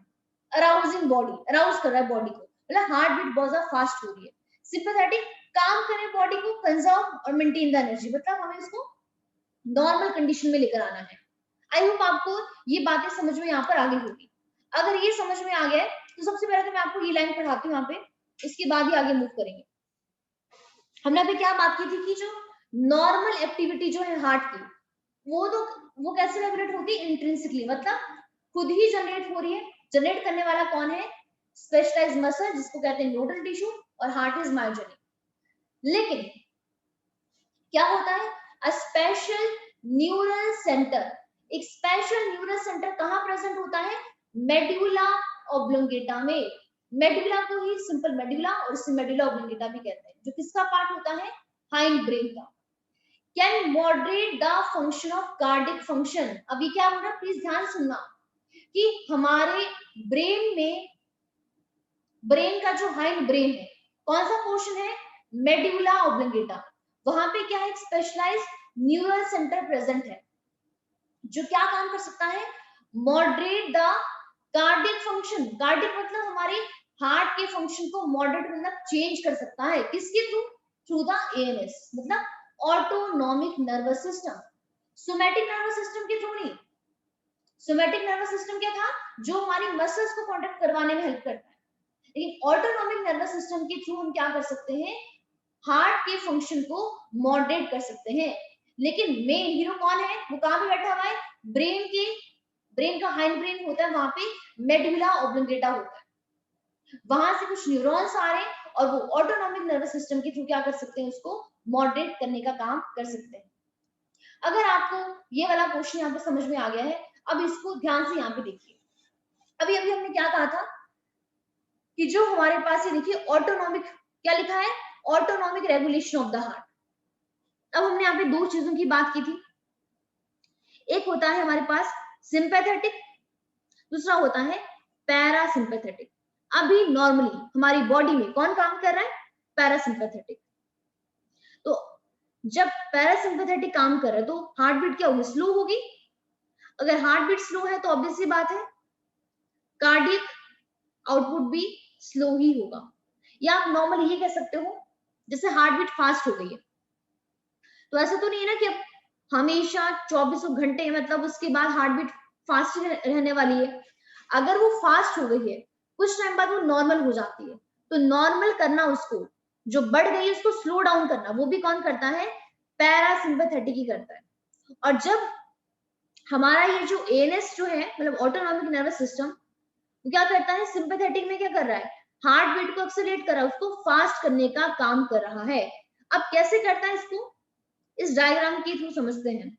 अराउजिंग बॉडी, अराउज कर रहा है बॉडी को, मतलब हार्ट बीट बहुत ज्यादा फास्ट हो रही है। सिंपैथेटिक काम करे बॉडी को कंजर्व और मेंटेन द एनर्जी, मतलब हमें इसको नॉर्मल कंडीशन में लेकर आना है। आई होप आपको ये बातें समझ में यहाँ पर आ गई होगी। अगर ये समझ में आ गया है तो सबसे पहले तो मैं आपको ये लाइन पढ़ाती हूँ यहाँ पे, इसके बाद ही आगे मूव करेंगे। हमने अभी क्या बात की थी कि जो नॉर्मल एक्टिविटी जो है हार्ट की, वो कैसे रेगुलेट होती है, इंट्रिंसिकली, मतलब खुद ही जनरेट हो रही है। जनरेट करने वाला कौन है, स्पेशलाइज्ड मसल, जिसको कहते हैं नोडल टिश्यू, और हार्ट इज मायोजेनिक। लेकिन क्या होता है, अ स्पेशल न्यूरल सेंटर, एक स्पेशल न्यूरल सेंटर कहां प्रेजेंट होता है, मेडुला ऑब्लोंगेटा में। मेडुला को ही सिंपल मेडुला और इसे मेडुला ऑब्लोंगेटा भी कहते हैं, जो किसका पार्ट होता है, हाइंड ब्रेन का। Can moderate the function of cardiac function. अभी क्या बोल रहा है, प्लीज ध्यान सुनना, कि हमारे ब्रेन में, ब्रेन का जो हाइंड ब्रेन है, कौन सा पोर्शन है, मेडुला ऑब्लोंगेटा, वहां पे क्या है, एक स्पेशलाइज्ड न्यूरल सेंटर प्रेजेंट है, जो क्या काम कर सकता है, moderate the cardiac function. Cardiac मतलब हमारे हार्ट के फंक्शन को मॉडरेट मतलब चेंज कर सकता है, किसके थ्रू, थ्रू द एएनएस, मतलब autonomic nervous system. Somatic nervous system के थ्रू नहीं। सोमैटिक नर्वस सिस्टम क्या था, जो हमारी मसल्स को कॉन्ट्रैक्ट करवाने में हेल्प करता है, लेकिन ऑटोनॉमिक नर्वस सिस्टम के थ्रू हम क्या कर सकते हैं, हार्ट के फंक्शन को मॉडरेट कर सकते हैं। लेकिन मेन हीरो कौन है, वो कहां पे बैठा हुआ है, ब्रेन के ब्रेन का हाइंड ब्रेन होता है, वहां पे मेडुला ऑब्लिंगेटा होता है, वहां से कुछ न्यूरॉन्स आ रहे हैं और वो ऑटोनॉमिक नर्वस सिस्टम के थ्रू क्या कर सकते हैं, उसको मॉडरेट करने का काम कर सकते हैं। अगर आपको ये वाला क्वेश्चन यहाँ पे समझ में आ गया है, अब इसको ध्यान से यहाँ पे देखिए। अभी अभी हमने क्या कहा था कि जो हमारे पास ये देखिए ऑटोनॉमिक, क्या लिखा है, autonomic regulation of the heart. अब हमने यहाँ पे दो चीजों की बात की थी, एक होता है हमारे पास सिंपैथेटिक, दूसरा होता है पैरासिम्पैथेटिक। अभी नॉर्मली हमारी बॉडी में कौन काम कर रहा है, पैरासिम्पैथेटिक। तो जब पैरासिम्पैथेटिक काम कर रहा है तो हार्ट बीट क्या होगी, स्लो होगी। अगर हार्ट बीट स्लो है तो ऑब्वियस सी बात है कार्डियक आउटपुट भी स्लो ही होगा। या आप नॉर्मली ये कह सकते हो जैसे हार्ट बीट फास्ट हो गई है, तो ऐसा तो नहीं है ना कि अब हमेशा 24 घंटे मतलब उसके बाद हार्ट बीट फास्ट रहने वाली है। अगर वो फास्ट हो गई है, कुछ टाइम बाद वो नॉर्मल हो जाती है, तो नॉर्मल करना, उसको जो बढ़ गई है उसको स्लो डाउन करना, वो भी कौन करता है, पैरासिम्पैथेटिक ही करता है। और जब हमारा ये जो एएनएस जो है, मतलब ऑटोनॉमिक नर्वस सिस्टम, क्या करता है, सिंपैथेटिक में क्या कर रहा है, हार्ट बीट को एक्सेलरेट कर रहा है, उसको फास्ट करने का काम कर रहा है। अब कैसे करता है इसको, इस डायग्राम के थ्रू समझते हैं।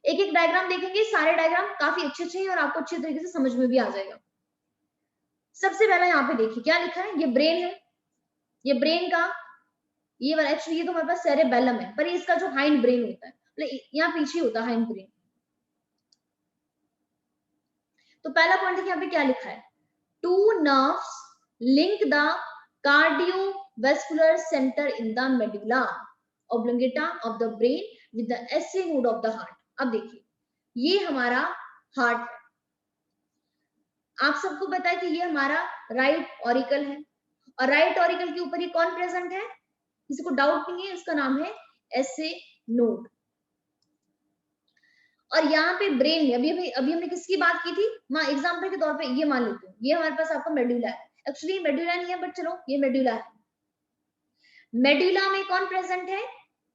एक एक डायग्राम देखेंगे, सारे डायग्राम काफी अच्छे अच्छे हैं और आपको अच्छे तरीके से समझ में भी आ जाएगा। सबसे पहला यहाँ पे देखिए क्या लिखा है, ये ब्रेन है, ये ब्रेन का ये वाला, एक्चुअली ये तो हमारे पास सेरेबेलम है, पर इसका जो हाइंड ब्रेन होता है, मतलब यहाँ पीछे होता है हाइंड ब्रेन। तो पहला पॉइंट देखिए यहाँ पे क्या लिखा है, two nerves link the cardiovascular centre in the medulla oblongata of the brain with the SA node of the heart. अब देखिए ये हमारा हार्ट है, आप सबको पता है कि ये हमारा राइट ऑरिकल है, और राइट ऑरिकल के ऊपर ये कौन प्रेजेंट है, किसी को डाउट नहीं है, इसका नाम है एसए नोड। और यहाँ पे ब्रेन में अभी अभी हमने किसकी बात की थी, मैं एग्जांपल के तौर पे ये मान लेती हूँ, ये हमारे पास आपका मेडुला है, एक्चुअली मेडुला नहीं है बट चलो ये मेडुला है। मेडुला में कौन प्रेजेंट है,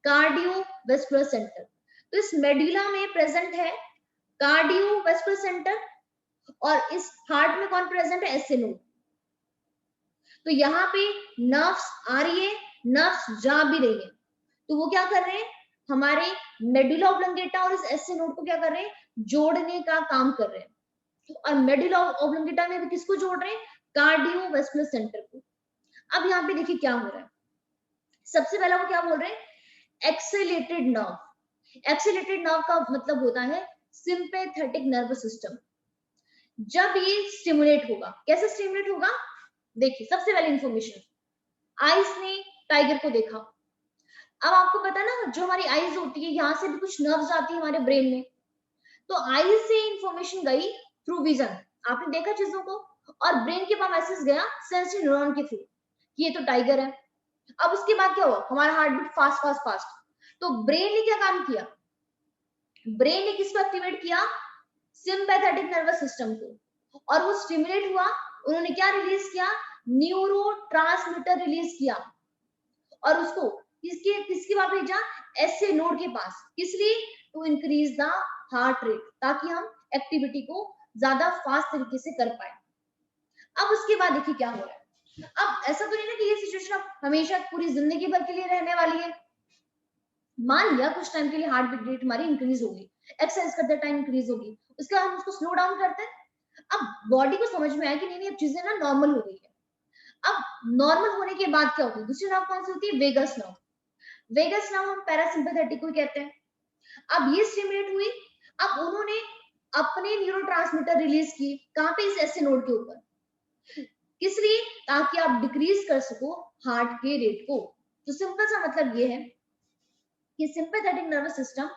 कार्डियोवैस्कुलर सेंटर। तो इस मेडुला में प्रेजेंट है कार्डियोवैस्कुलर सेंटर, और इस हार्ट में कौन प्रेजेंट है, एसए नोड। तो यहाँ पे नर्व्स आ रही है, नर्व्स जा भी रही है, तो वो क्या कर रहे हैं, हमारे मेडुला ऑब्लंगेटा और इस एसए नोड को क्या कर रहे हैं, जोड़ने का काम कर रहे हैं। और मेडुला ऑब्लंगेटा में भी किसको जोड़ रहे हैं, कार्डियोवैस्कुलर सेंटर को। अब यहाँ पे देखिए क्या हो रहा है, सबसे पहला वो क्या बोल रहे हैं, एक्सेलेटेड नर्व। एक्सेलेटेड नर्व का मतलब होता है सिंपैथेटिक नर्वस सिस्टम। जब ये स्टिमुलेट होगा, कैसे स्टिमुलेट होगा, देखिए सबसे पहले इंफॉर्मेशन, आइस ने टाइगर को देखा। अब आपको पता है ना, जो हमारी आईज होती है, यहाँ से भी कुछ नर्व्स आती है हमारे ब्रेन में, तो आईज से इंफॉर्मेशन गई थ्रू विजन, आपने देखा चीजों को, और ब्रेन के पास मैसेज गया सेंसरी न्यूरॉन के थ्रू कि ये तो टाइगर है। अब उसके बाद क्या हुआ, हमारा heart beat fast fast fast. तो ब्रेन ने क्या काम किया, ब्रेन ने किसको एक्टिवेट किया, सिंपैथेटिक नर्वस सिस्टम को, और वो स्टिमुलेट हुआ, उन्होंने क्या रिलीज किया, न्यूरोट्रांसमीटर रिलीज किया, और उसको किसके किसके पास भेजा, एसए नोड के पास, किस लिए, to increase the heart rate, ताकि हम एक्टिविटी को ज्यादा फास्ट तरीके से कर पाए। अब उसके बाद देखिए क्या हो रहा है, अब ऐसा तो नहीं ना कि ये सिचुएशन अब हमेशा पूरी जिंदगी भर के लिए रहने वाली है। मान लिया कुछ टाइम के लिए हार्ट बीट रेट हमारी इंक्रीज होगी, एक्सरसाइज करते टाइम इंक्रीज होगी, उसके बाद हम उसको स्लो डाउन करते हैं। अब बॉडी को समझ में आया कि नहीं नहीं अब चीजें ना नॉर्मल हो गई है। अब नॉर्मल होने के बाद क्या होती है, दूसरी नर्व कौन सी होती है, वेगस नर्व। वेगस नर्व हम पैरासिम्पैथेटिक को कहते हैं। अब ये स्टिमुलेट हुई, अब उन्होंने अपने न्यूरोट्रांसमीटर रिलीज किए, कहां पे, इस एसए नोड के ऊपर, किस लिए, ताकि आप डिक्रीज कर सको हार्ट के रेट को। तो सिंपल सा मतलब ये है कि सिंपैथेटिक नर्वस सिस्टम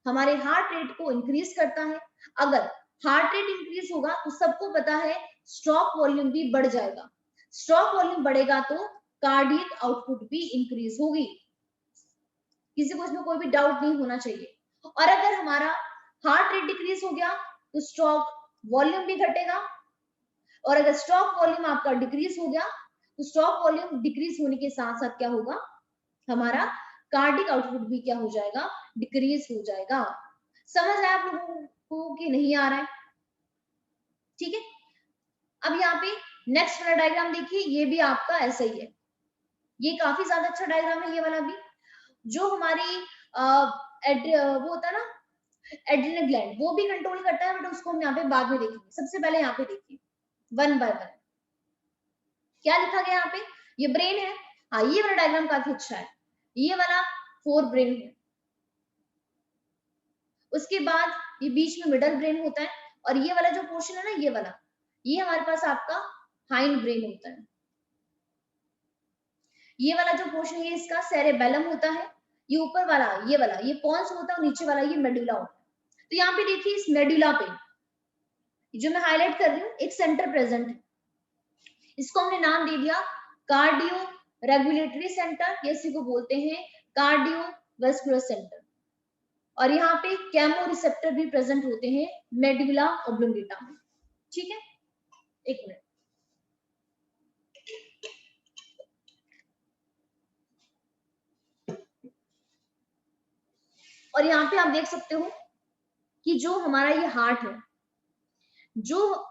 हमारे हार्ट रेट को इंक्रीज करता है। अगर हार्ट रेट इंक्रीज होगा तो सबको पता है स्ट्रोक वॉल्यूम भी बढ़ जाएगा, स्ट्रोक वॉल्यूम बढ़ेगा तो कार्डियक आउटपुट भी इंक्रीज होगी, किसी को इसमें कोई भी डाउट नहीं होना चाहिए। और अगर हमारा हार्ट रेट डिक्रीज हो गया तो स्ट्रोक वॉल्यूम भी घटेगा, और अगर स्ट्रोक वॉल्यूम आपका डिक्रीज हो गया तो स्ट्रोक वॉल्यूम डिक्रीज होने के साथ साथ क्या होगा, हमारा कार्डिक आउटपुट भी क्या हो जाएगा, डिक्रीज हो जाएगा। समझ आया आप लोगों को कि नहीं आ रहा है, ठीक है। अब यहाँ पे नेक्स्ट वाला डायग्राम देखिए, ये भी आपका ऐसा ही है, ये काफी ज्यादा अच्छा डायग्राम है ये वाला भी। जो हमारी वो होता है ना एड्रिनल ग्लैंड, वो भी कंट्रोल करता है, बट उसको हम यहाँ पे बाद में देखेंगे। सबसे पहले यहाँ पे देखिए वन बाय वन क्या लिखा गया यहाँ पे, ये ब्रेन है। हाँ, ये वाला डायग्राम काफी अच्छा है, ये वाला फोर ब्रेन है, उसके बाद ये बीच में मिडल ब्रेन होता है, और ये वाला जो पोर्शन है ना, ये वाला, ये हमारे पास आपका हाइंड ब्रेन होता है। ये वाला जो पोर्शन है, ये इसका सेरेबेलम होता है। ये ऊपर वाला, ये वाला, ये पॉन्स होता है, और नीचे वाला ये मेडुला होता है। तो यहाँ पे देखिए इस मेडुला पे जो मैं हाईलाइट कर रही हूँ, एक सेंटर प्रेजेंट है, इसको हमने नाम दे दिया कार्डियो रेगुलेटरी सेंटर, या इसी को बोलते हैं कार्डियो वेस्कुलर सेंटर। और यहाँ पे कैमो रिसेप्टर भी प्रेजेंट होते हैं मेडुला ऑब्लोंगेटा में। ठीक है, एक मिनट। और यहाँ पे आप देख सकते हो कि जो हमारा ये हार्ट है, जो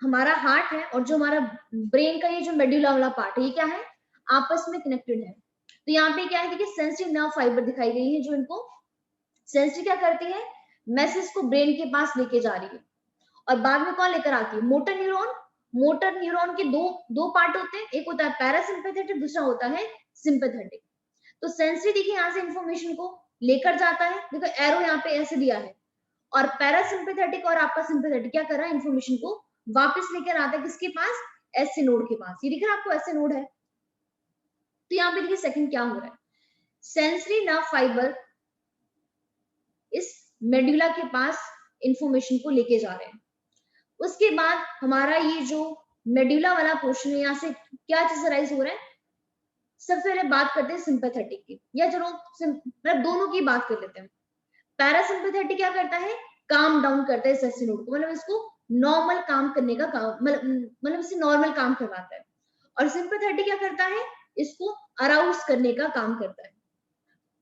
हमारा हार्ट है और जो हमारा ब्रेन का ये जो मेडुला वाला पार्ट है, ये क्या है, आपस में कनेक्टेड है। तो यहाँ पे क्या है, देखिए सेंसिटिव नर्व फाइबर दिखाई गई है, जो इनको सेंसिटिव क्या करती है, मैसेज को ब्रेन के पास लेके जा रही है। और बाद में कौन लेकर आती है, मोटर न्यूरॉन। मोटर न्यूरॉन के दो दो पार्ट होते हैं, एक होता है पैरासिम्पैथेटिक, दूसरा होता है सिंपैथेटिक। तो सेंसिटिव देखिए यहाँ से इंफॉर्मेशन को लेकर जाता है, देखो एरो यहाँ पे ऐसे दिया है, और पैरासिम्पैथेटिक और आपका सिंपैथेटिक क्या कर रहा है, इंफॉर्मेशन को वापस लेकर आता है किसके पास, एसए नोड के पास। ये दिख रहा है आपको एसए नोड है। तो यहाँ पे देखिए सेकंड क्या हो रहा है, सेंसरी नर्व फाइबर इस मेडुला के पास इंफॉर्मेशन को लेके जा रहे हैं। उसके बाद हमारा ये जो मेडुला वाला पोर्शन है, यहाँ से क्या चीज राइज हो रहा है, सबसे पहले बात करते हैं सिंपैथेटिक की, या चलो मतलब दोनों की बात कर लेते हैं। पैरासिम्पैथेटिक क्या करता है, काम डाउन करता है एसए नोड को, मतलब इसको नॉर्मल काम करने का काम, मतलब इसे नॉर्मल काम करवाता है। और सिंपैथेटिक क्या करता है, इसको अराउज करने का काम करता है।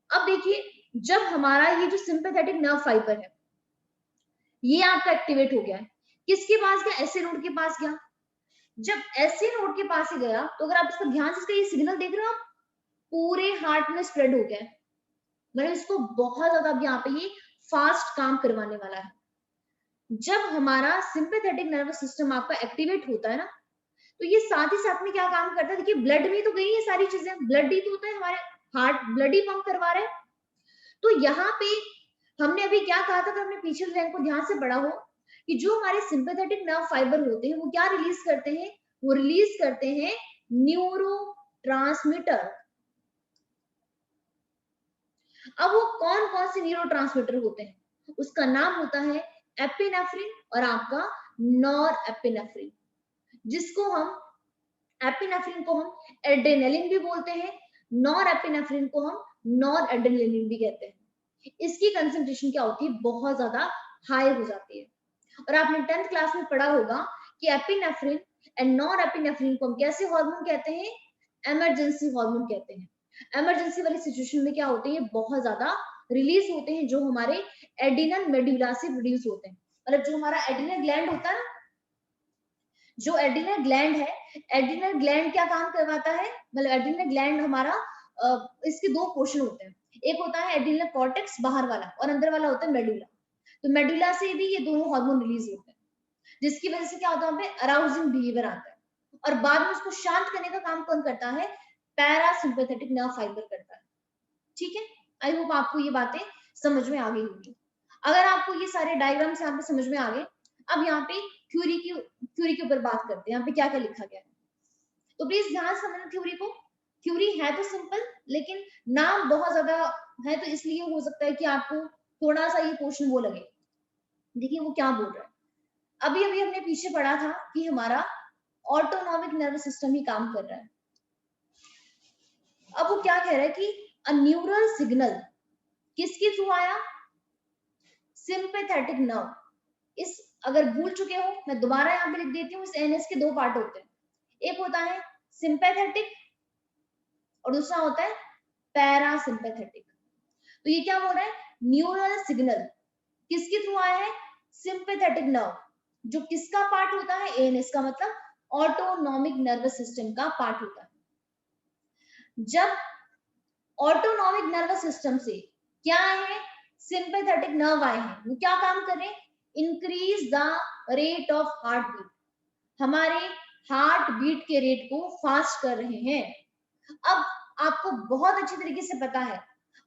अब देखिए जब हमारा ये जो सिंपैथेटिक नर्व फाइबर है, ये आपका एक्टिवेट हो गया है, किसके पास गया, एसए नोड के पास गया। जब एसए नोड के पास ही गया, तो अगर आप इसका ध्यान से इसका ये सिग्नल देख रहे हो आप, पूरे हार्ट में स्प्रेड हो गया है, मतलब इसको बहुत ज्यादा अब यहाँ पे ये फास्ट काम करवाने वाला है। जब हमारा सिंपैथेटिक नर्वस सिस्टम आपका एक्टिवेट होता है ना, तो ये साथ ही साथ में क्या काम करता है, देखिए ब्लड में तो गई ये सारी चीजें, ब्लड ही तो होता है, हमारे हार्ट ब्लड ही पंप करवा रहे हैं। तो यहाँ पे हमने अभी क्या कहा था, तो हमने पीछे लाइन को ध्यान से पढ़ा हो कि जो हमारे सिंपैथेटिक नर्व फाइबर होते हैं, वो क्या रिलीज करते हैं, वो रिलीज करते हैं न्यूरो ट्रांसमीटर। अब वो कौन कौन से न्यूरो ट्रांसमीटर होते हैं, उसका नाम होता है एपिनेफ्रिन और आपका नॉर एपिनेफ्रिन, जिसको हम एपिनेफ्रिन को हम एड्रेनलिन भी बोलते हैं, नॉर एपिनेफ्रिन को हम नॉर एड्रेनलिन भी कहते हैं। इसकी कंसंट्रेशन क्या होती है, बहुत ज्यादा हाई हो जाती है। और आपने 10th क्लास में पढ़ा होगा कि एपिनेफ्रिन एंड नॉर एपिनेफ्रिन को हम कैसे हार्मोन कहते हैं, इमरजेंसी हार्मोन कहते हैं। इमरजेंसी वाली सिचुएशन में क्या होते हैं, बहुत ज्यादा रिलीज होते हैं, जो हमारे एड्रिनल मेडुला से प्रोड्यूस होते हैं। मतलब जो हमारा एड्रिनल ग्लैंड होता है ना, जो एड्रिनल ग्लैंड है, एड्रिनल ग्लैंड क्या काम करवाता है, मतलब एड्रिनल ग्लैंड हमारा इसके दो पोर्शन होते हैं, एक होता है एड्रिनल कॉर्टेक्स बाहर वाला, और अंदर वाला होता है मेडुला। तो मेडुला से भी ये दोनों हार्मोन रिलीज होते हैं, जिसकी वजह से क्या होता है, हमें अराउजिंग बिहेवियर आता है। और बाद में उसको शांत करने का काम कौन करता है, पैरासिम्पैथेटिक नर्व फाइबर करता है। ठीक है, आई होप आपको ये बातें समझ में आ गई होगी। अगर आपको ये सारे डायग्राम्स यहाँ पे समझ में आ गए, अब यहाँ पे थ्योरी के ऊपर बात करते हैं, यहाँ पे क्या क्या लिखा गया है। तो प्लीज ध्यान से समझना थ्योरी को। थ्योरी है तो सिंपल, लेकिन नाम बहुत ज्यादा है, तो इसलिए हो सकता है कि आपको थोड़ा सा ये पोर्शन वो लगे। देखिए वो क्या बोल रहा है, अभी अभी हमने पीछे पढ़ा था कि हमारा ऑटोनॉमिक नर्वस सिस्टम ही काम कर रहा है। अब वो क्या कह रहा है कि अ न्यूरल सिग्नल किसके थ्रू आया, सिंपैथेटिक नर्व। इस अगर भूल चुके हो, मैं दोबारा यहाँ पे लिख देती हूँ, इस एनएस के दो पार्ट होते हैं, एक होता है सिंपैथेटिक और दूसरा होता है पैरासिम्पैथेटिक। तो ये क्या बोल रहा है, न्यूरल सिग्नल किसके थ्रू आया है, सिंपैथेटिक नर्व, जो किसका पार्ट होता है, एएनएस का मतलब ऑटोनॉमिक नर्वस सिस्टम का पार्ट होता है। जब ऑटोनॉमिक नर्वस सिस्टम से क्या है, सिंपैथेटिक नर्व आए हैं, वो क्या काम कर रहे हैं, increase the rate of heart beat, हमारे हार्ट बीट के रेट को फास्ट कर रहे हैं। अब आपको बहुत अच्छी तरीके से पता है,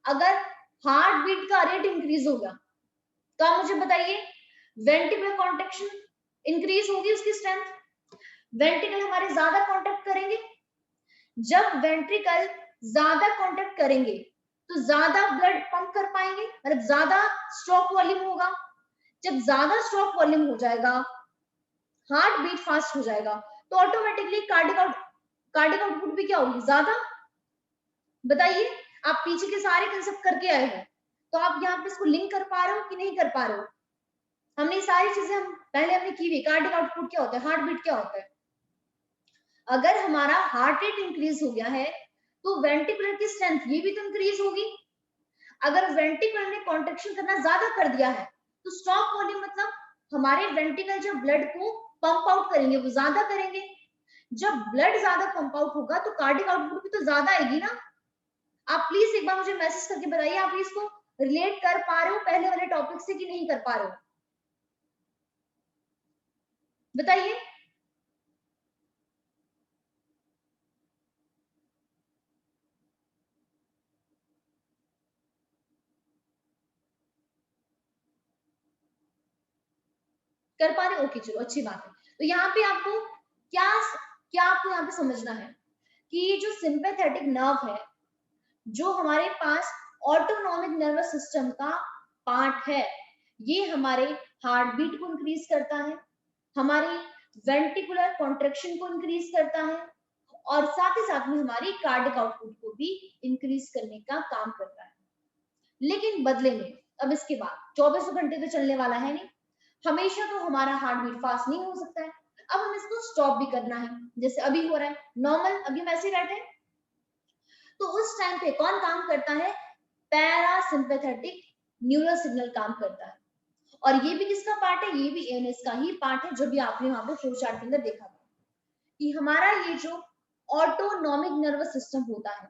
अगर हार्ट बीट का रेट इंक्रीज होगा तो आप मुझे बताइए वेंट्रिकुलर कॉन्ट्रैक्शन इंक्रीज होगी, उसकी स्ट्रेंथ, वेंट्रिकल हमारे ज्यादा कॉन्ट्रैक्ट करेंगे। जब वेंट्रिकल ज्यादा कॉन्ट्रैक्ट करेंगे तो ज्यादा ब्लड पंप कर पाएंगे, मतलब ज्यादा स्ट्रोक वॉल्यूम होगा। जब ज्यादा स्ट्रोक वॉल्यूम हो जाएगा, हार्ट बीट फास्ट हो जाएगा, तो ऑटोमेटिकली कार्डिक आउटपुट भी क्या होगी, ज्यादा। बताइए, आप पीछे के सारे कंसेप्ट करके आए हो, तो आप यहाँ पे इसको लिंक कर पा रहे हो कि नहीं कर पा रहे हो। हमने ये सारी चीजें हम पहले हमने की हुई, कार्डिक आउटपुट क्या होता है, हार्ट बीट क्या होता है। अगर हमारा हार्ट रेट इंक्रीज हो गया है तो वेंट्रिकुलर की स्ट्रेंथ ये भी तो इंक्रीज होगी। अगर वेंट्रिकुलर ने कॉन्ट्रैक्शन करना ज्यादा कर दिया है तो स्टॉप वॉल्यूम मतलब हमारे वेंट्रिकल जो ब्लड को पंप आउट करेंगे वो ज्यादा करेंगे। जब ब्लड ज्यादा पंप आउट होगा तो कार्डिक आउटपुट भी तो ज्यादा आएगी ना। आप प्लीज एक बार मुझे मैसेज करके बताइए, आप इसको रिलेट कर पा रहे हो पहले वाले टॉपिक से कि नहीं कर पा रहे हो, बताइए। कर पा रहे, ओके चलो अच्छी बात है। तो यहाँ पे आपको क्या क्या आपको यहाँ पे समझना है कि ये जो सिंपैथेटिक नर्व है, जो हमारे पास ऑटोनॉमिक नर्वस सिस्टम का पार्ट है, ये हमारे हार्ट बीट को इंक्रीज करता है, हमारी वेंट्रिकुलर कॉन्ट्रैक्शन को इंक्रीज करता है, और साथ ही साथ में हमारी कार्डिक आउटपुट को भी इंक्रीज करने का काम करता है। लेकिन बदले में अब इसके बाद 24 घंटे तो चलने वाला है नहीं, हमेशा तो हमारा हार्ट बीट फास्ट नहीं हो सकता है। अब हम इसको स्टॉप भी करना है, जैसे अभी हो रहा है नॉर्मल, अभी हम ऐसे बैठे हैं, तो उस टाइम पे कौन काम करता है, पैरासिम्पैथेटिक न्यूरल सिग्नल काम करता है। और ये भी किसका पार्ट है, ये भी एएनएस का ही पार्ट है, जो भी आपने वहां पे फ्लो चार्ट के अंदर देखा था कि हमारा ये जो ऑटोनॉमिक नर्वस सिस्टम होता है,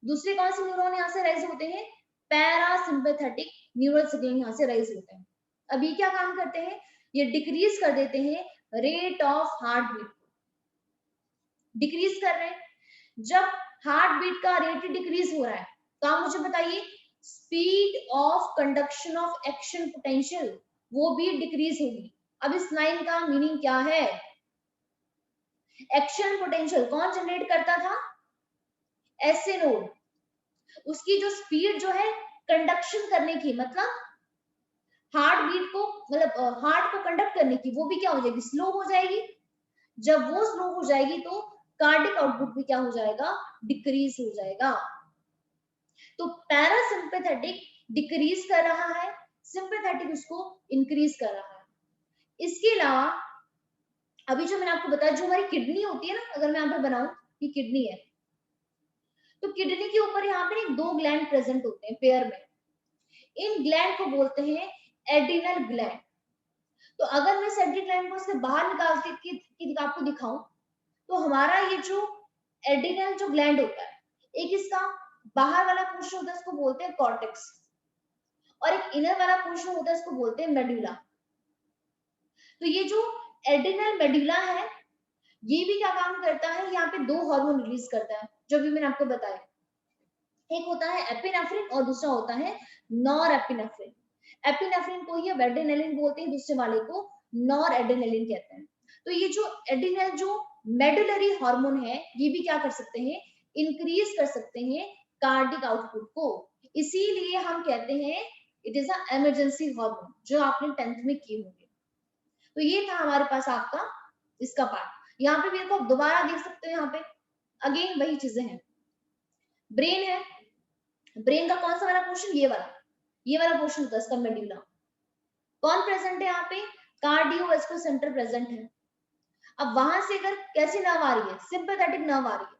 दूसरे कौन से न्यूरॉन यहाँ से राइज होते हैं, पैरासिम्पैथेटिक न्यूरल सिग्नल यहाँ से राइज होते हैं। अब ये क्या काम करते हैं, ये डिक्रीज कर देते हैं rate of heart beat, decrease कर रहे हैं। जब हार्ट बीट का रेट डिक्रीज हो रहा है तो आप मुझे बताइए speed of conduction of action potential वो भी डिक्रीज होगी। अब इस लाइन का मीनिंग क्या है, एक्शन पोटेंशियल कौन जनरेट करता था, एसए नोड, उसकी जो स्पीड जो है कंडक्शन करने की, मतलब हार्ट बीट को, मतलब हार्ट को कंडक्ट करने की, वो भी क्या हो जाएगी, स्लो हो जाएगी। जब वो स्लो हो जाएगी तो कार्डिक आउटपुट भी क्या हो जाएगा, डिक्रीज हो जाएगा। तो पैरासिम्पैथेटिक डिक्रीज कर रहा है, सिंपैथेटिक उसको इंक्रीज कर रहा है। इसके अलावा अभी जो मैंने आपको बताया, जो हमारी किडनी होती है ना, अगर मैं यहाँ पे बनाऊं कि किडनी है, तो किडनी के ऊपर यहाँ पे दो ग्लैंड प्रेजेंट होते हैं पेयर में, इन ग्लैंड को बोलते हैं एड्रिनल ग्लैंड। तो अगर मैं एड्रिनल ग्लैंड को इससे बाहर निकाल के आपको दिखाऊं, तो हमारा ये जो एड्रिनल जो ग्लैंड होता है, एक इसका बाहर वाला पोर्शन होता है, इसको बोलते हैं कॉर्टेक्स, और एक इनर वाला पोर्शन होता है, इसको बोलते हैं मेडुला। तो ये जो एड्रिनल मेडुला है, ये भी क्या काम करता है, यहाँ पे दो हार्मोन रिलीज करता है जो भी मैंने आपको बताया, एक होता है एपिनेफ्रिन और दूसरा होता है नॉर एपिनेफ्रिन। एपिनेफ्रिन को ही एड्रेनालिन बोलते हैं, दूसरे वाले को नॉर एड्रेनालिन कहते हैं। तो ये जो एड्रिनल जो मेडुलरी हार्मोन है, ये भी क्या कर सकते हैं, इंक्रीज कर सकते हैं कार्डिक आउटपुट को। इसीलिए हम कहते हैं it is a emergency hormone, जो आपने 10th में किए होंगे। तो ये था हमारे पास आपका इसका पार्ट। यहाँ पे मेरे को दोबारा देख सकते हो, यहाँ पे अगेन वही चीजें हैं, ब्रेन है, ब्रेन का कौन सा वाला पोर्शन, ये वाला पोर्शन होता है इसका मेडुला। कौन प्रेजेंट है यहाँ पे, कार्डियोवास्कुलर सेंटर प्रेजेंट है। अब वहां से अगर कैसी नर्व आ रही है, सिंपैथेटिक नर्व आ रही है,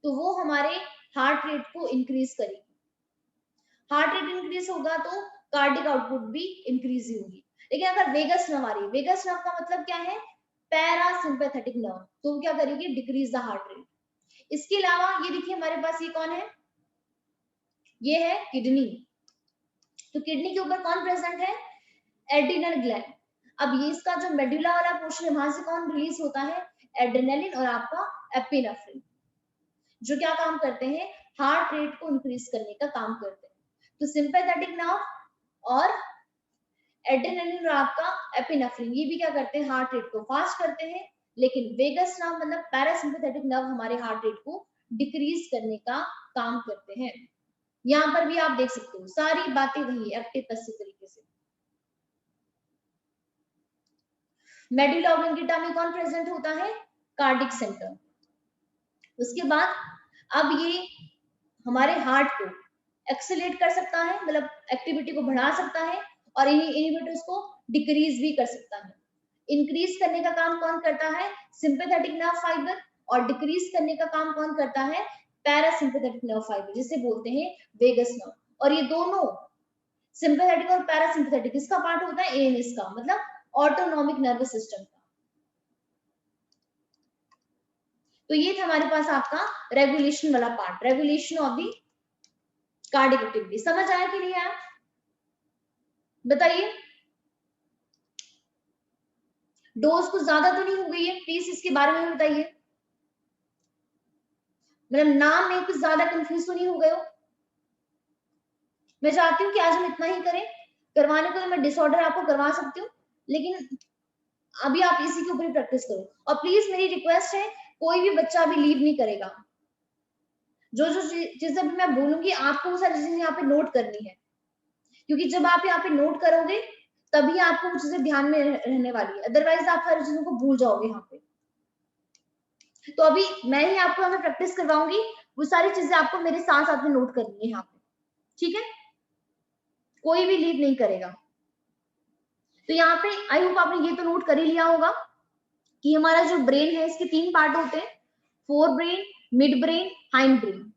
तो वो हमारे हार्ट रेट को इंक्रीज करेगी। हार्ट रेट इंक्रीज होगा तो कार्डिक आउटपुट भी इंक्रीज ही होगी। लेकिन अगर वेगस नर्व आ रही है, वेगस नर्व का मतलब क्या है, पैरासिम्पैथेटिक नर्व, तो वो क्या करेगी, डिक्रीज द हार्ट रेट। इसके अलावा ये देखिए हमारे पास ये कौन है, ये है किडनी। तो किडनी के ऊपर कौन प्रेजेंट है, एड्रिनल ग्लैंड। अब ये इसका जो मेडुला वाला पोर्शन है, वहां से कौन रिलीज होता है, एड्रेनलिन और आपका एपिनेफ्रिन, जो क्या काम करते हैं, हार्ट रेट को इंक्रीज करने का काम करते हैं। तो सिंपैथेटिक नर्व और एड्रेनलिन और आपका एपिनेफ्रिन ये भी क्या करते हैं, हार्ट रेट को फास्ट करते हैं। लेकिन वेगस नर्व मतलब पैरासिम्पैथेटिक नर्व हमारे हार्ट रेट को डिक्रीज करने का काम करते हैं। यहाँ पर भी आप देख सकते हो सारी बातें वही एक्टिव पैसिव तरीके से। मेडुला ऑब्लिंगेटा में कौन प्रेजेंट होता है, कार्डिक सेंटर। उसके बाद अब ये हमारे हार्ट को एक्सेलेरेट कर सकता है, मतलब एक्टिविटी को बढ़ा सकता है, और इनहिबिटर्स को डिक्रीज भी कर सकता है। इंक्रीज करने का काम कौन करता है, सिंपैथेटिक नर्व फाइबर, और डिक्रीज करने का काम कौन करता है, पैरासिम्पैथेटिक नर्व फाइबर, जिसे बोलते हैं वेगस नर्व। और ये दोनों सिंपैथेटिक और पैरासिम्पैथेटिक इसका पार्ट होता है एएनएस का, मतलब ऑटोनॉमिक नर्वस सिस्टम का। तो ये था हमारे पास आपका रेगुलेशन वाला part, regulation of the cardiac activity. समझ आया कि नहीं आया, बताइए। डोज कुछ ज्यादा तो नहीं हो गई है, प्लीज इसके बारे में बताइए, मतलब नाम में कुछ ज्यादा कंफ्यूज तो नहीं हो गए हो। मैं चाहती हूँ कि आज हम इतना ही करें, करवाने को तो मैं डिसऑर्डर आपको करवा सकती हूँ, लेकिन अभी आप इसी के ऊपर ही प्रैक्टिस करो। और प्लीज मेरी रिक्वेस्ट है, कोई भी बच्चा अभी लीव नहीं करेगा। जो जो चीजें भी मैं बोलूंगी आपको वो सारी चीजें यहाँ पे नोट करनी है, क्योंकि जब आप यहाँ पे नोट करोगे तभी आपको वो चीजें ध्यान में रहने वाली है, अदरवाइज आप सारी चीजों को भूल जाओगे यहाँ पे। तो अभी मैं ही आपको यहाँ पे प्रैक्टिस करवाऊंगी, वो सारी चीजें आपको मेरे साथ साथ में नोट करनी है यहाँ पे, ठीक है, कोई भी लीव नहीं करेगा। तो यहाँ पे आई होप आपने ये तो नोट कर ही लिया होगा कि हमारा जो ब्रेन है इसके 3 पार्ट होते हैं, fore brain, mid brain, hind brain.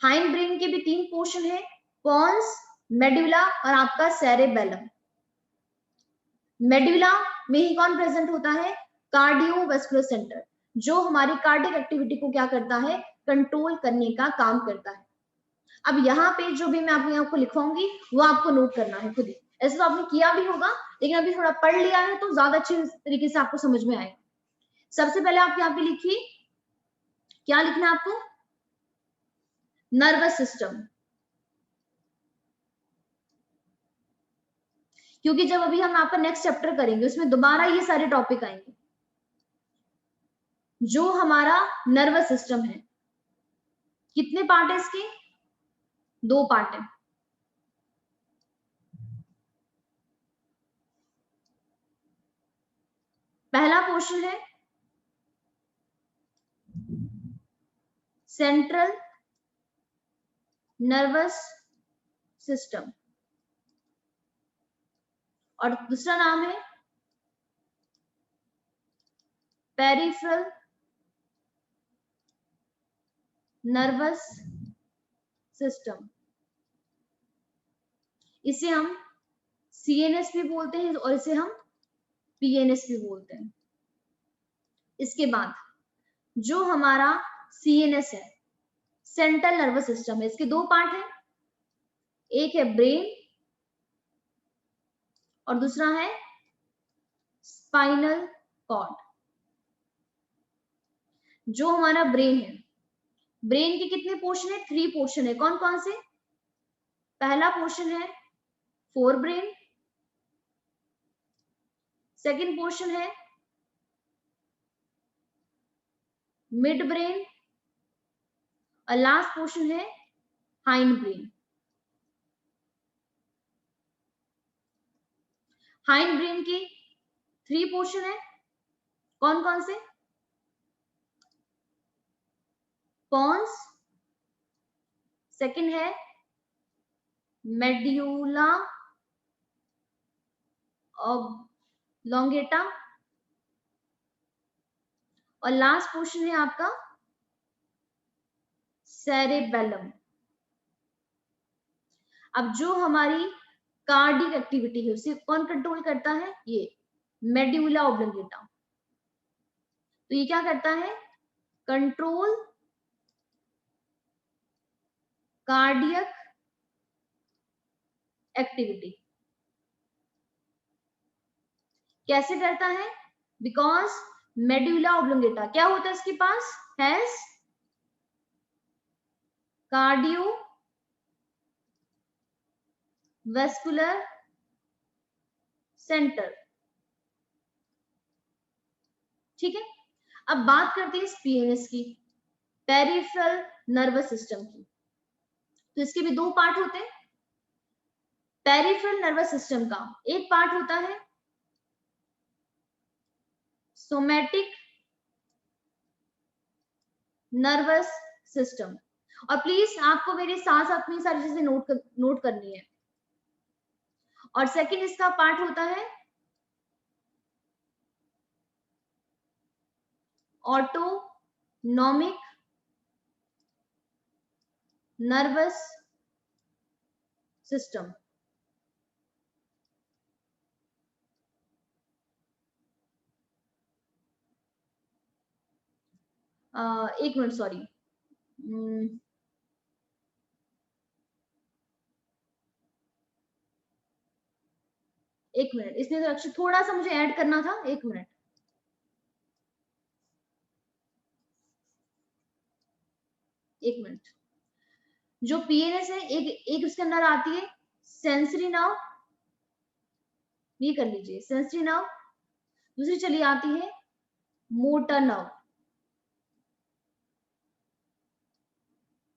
Hind brain के भी 3 पोर्शन है, पॉन्स, मेडुला और आपका सेरेबेलम। मेडुला में ही कौन प्रेजेंट होता है, कार्डियोवास्कुलर सेंटर, जो हमारी कार्डियक एक्टिविटी को क्या करता है, कंट्रोल करने का काम करता है। अब यहाँ पे जो भी मैं आपको लिखवाऊंगी वो आपको नोट करना है खुद ही, ऐसे तो आपने किया भी होगा, लेकिन अभी थोड़ा पढ़ लिया है तो ज्यादा अच्छे तरीके से आपको समझ में आएगा। सबसे पहले आप यहाँ पे लिखिए, क्या लिखना है आपको, नर्वस सिस्टम, क्योंकि जब अभी हम आपका नेक्स्ट चैप्टर करेंगे उसमें दोबारा ये सारे टॉपिक आएंगे। जो हमारा नर्वस सिस्टम है, कितने पार्ट है इसके, 2 पार्ट है। पहला पोर्शन है सेंट्रल नर्वस सिस्टम, और दूसरा नाम है पेरिफेरल नर्वस सिस्टम। इसे हम सीएनएस भी बोलते हैं और इसे हम पीएनएस भी बोलते हैं। इसके बाद जो हमारा सीएनएस है, सेंट्रल नर्वस सिस्टम है, इसके 2 पार्ट है, एक है ब्रेन और दूसरा है स्पाइनल कॉर्ड। जो हमारा ब्रेन है, ब्रेन के कितने पोर्शन है, 3 पोर्शन है, कौन कौन से, पहला पोर्शन है फोर ब्रेन, सेकंड पोर्शन है मिड ब्रेन, और लास्ट पोर्शन है हाइंड ब्रेन। हाइंड ब्रेन के 3 पोर्शन है, कौन कौन से, पॉन्स, सेकंड है मेड्यूला ऑब्लोंगेटा, और लास्ट पोर्शन है आपका सेरेबेलम। अब जो हमारी कार्डियक एक्टिविटी है उसे कौन कंट्रोल करता है? ये मेड्यूला ऑब्लिंगेटा। तो ये क्या करता है? Control cardiac activity. कैसे करता है? बिकॉज मेड्यूला ऑब्लिंगेटा क्या होता है इसके पास? Has cardiovascular centre. ठीक है, अब बात करते हैं इस पीएनएस की, पेरिफेरल नर्वस सिस्टम की। तो इसके भी दो पार्ट होते हैं। पेरिफेरल नर्वस सिस्टम का एक पार्ट होता है सोमैटिक नर्वस सिस्टम। और प्लीज आपको मेरे साथ साथ में सारी चीजें नोट करनी है। और सेकंड इसका पार्ट होता है ऑटोनॉमिक नर्वस सिस्टम। एक मिनट, सॉरी, एक मिनट, इसमें तो एक्चुअली थोड़ा सा मुझे ऐड करना था, एक मिनट। एक मिनट, जो पीएनएस है एक एक उसके अंदर आती है सेंसरी नर्व, ये कर लीजिए सेंसरी नर्व। दूसरी चली आती है मोटर नर्व।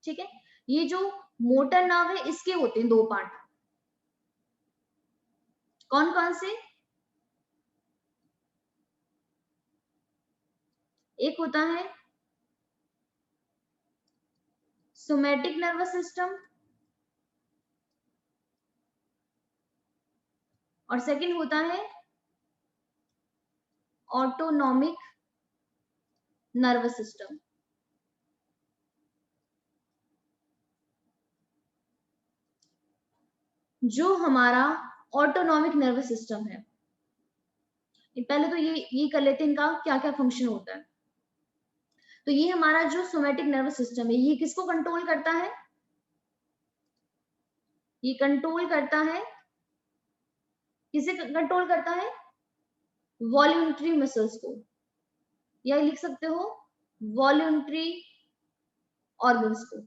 ठीक है, ये जो मोटर नर्व है इसके होते हैं दो पार्ट। कौन कौन से? एक होता है सोमैटिक नर्वस सिस्टम और सेकंड होता है ऑटोनॉमिक नर्वस सिस्टम। जो हमारा ऑटोनॉमिक नर्वस सिस्टम है, पहले तो ये कर लेते हैं इनका क्या क्या फंक्शन होता है। तो ये हमारा जो सोमैटिक नर्वस सिस्टम है ये किसको कंट्रोल करता है? ये कंट्रोल करता है, किसे कंट्रोल करता है? वॉल्यूंटरी मसल्स को, या लिख सकते हो वॉल्यूंटरी ऑर्गन्स को।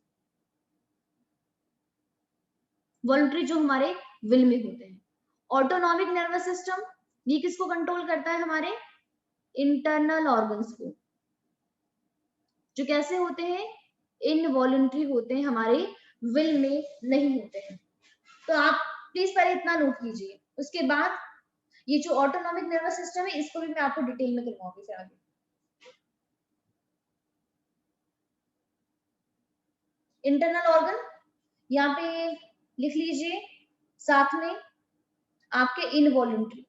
वॉल्यूंटरी जो हमारे विल में होते हैं। ऑटोनॉमिक नर्वस सिस्टम ये किसको कंट्रोल करता है? हमारे इंटरनल ऑर्गन्स को, जो कैसे होते हैं? इनवॉल्यूंटरी होते हैं, हमारे विल में नहीं होते हैं। तो आप प्लीज पहले इतना नोट कीजिए, उसके बाद ये जो ऑटोनॉमिक नर्वस सिस्टम है इसको भी मैं आपको डिटेल में करवाऊंगी फिर आगे। इंटरनल ऑर्गन यहाँ पे लिख लीजिए, साथ में आपके इनवॉल्यूंटरी।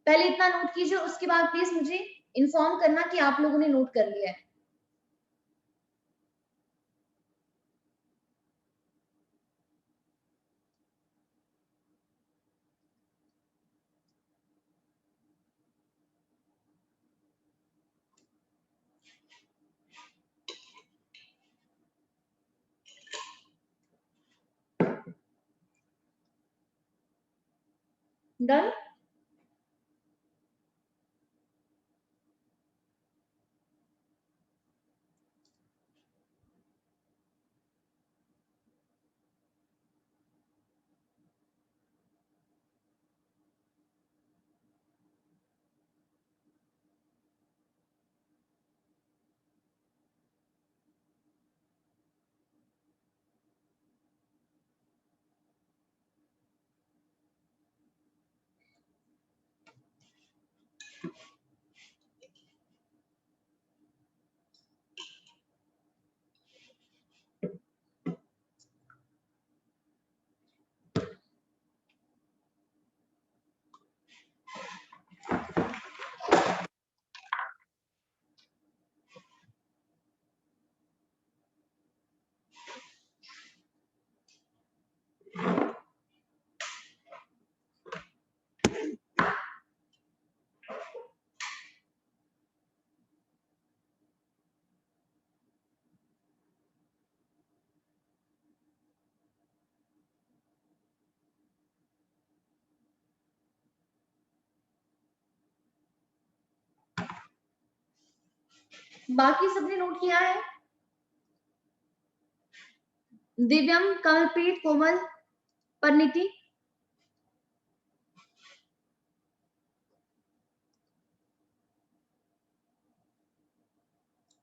पहले इतना नोट कीजिए, उसके बाद प्लीज मुझे इन्फॉर्म करना कि आप लोगों ने नोट कर लिया है। डन। बाकी सबने नोट किया है? दिव्यम, कमलप्रीत, कोमल, परिणीति?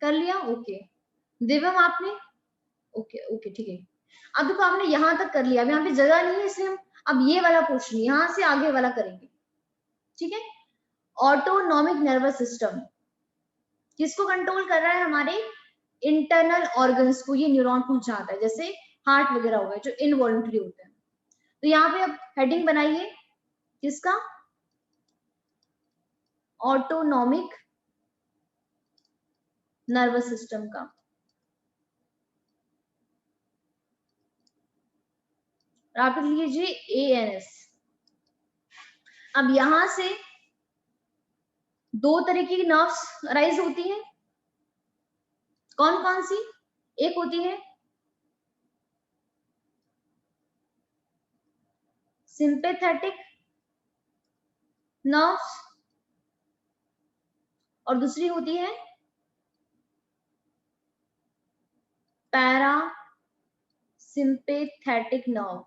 कर लिया? ओके। दिव्यम आपने? ओके ओके ठीक है। अब देखो आपने यहां तक कर लिया, अब यहाँ पे जगह नहीं है इसलिए हम अब ये वाला पोर्शन यहां से आगे वाला करेंगे, ठीक है। ऑटोनॉमिक नर्वस सिस्टम किसको कंट्रोल कर रहा है? हमारे इंटरनल ऑर्गन्स को ये न्यूरॉन पहुंचाता है, जैसे हार्ट वगैरह हो गए जो इनवॉलंटरी होते हैं। तो यहाँ पे अब हेडिंग बनाइए किसका? ऑटोनॉमिक नर्वस सिस्टम का। आप लिख लीजिए ANS। अब यहां से दो तरह की नर्व्स राइज होती हैं, कौन कौन सी? एक होती है सिंपैथेटिक नर्व्स और दूसरी होती है पैरा सिंपैथेटिक नर्व।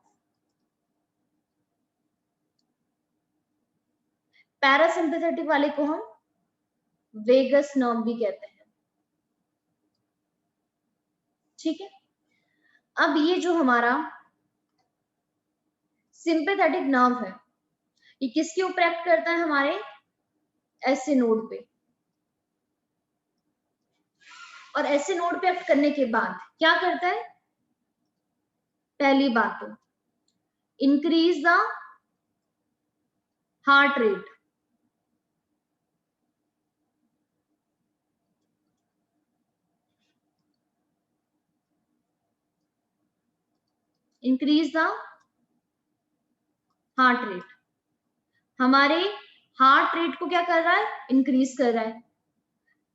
पैरासिम्पैथेटिक वाले को हम वेगस नर्व भी कहते हैं, ठीक है। अब ये जो हमारा सिंपैथेटिक नर्व है ये किसके ऊपर एक्ट करता है? हमारे ऐसे नोड पे। और ऐसे नोड पे एक्ट करने के बाद क्या करता है? पहली बात तो increase the heart rate, increase the heart rate. हमारे हार्ट रेट को क्या कर रहा है? इंक्रीज कर रहा है।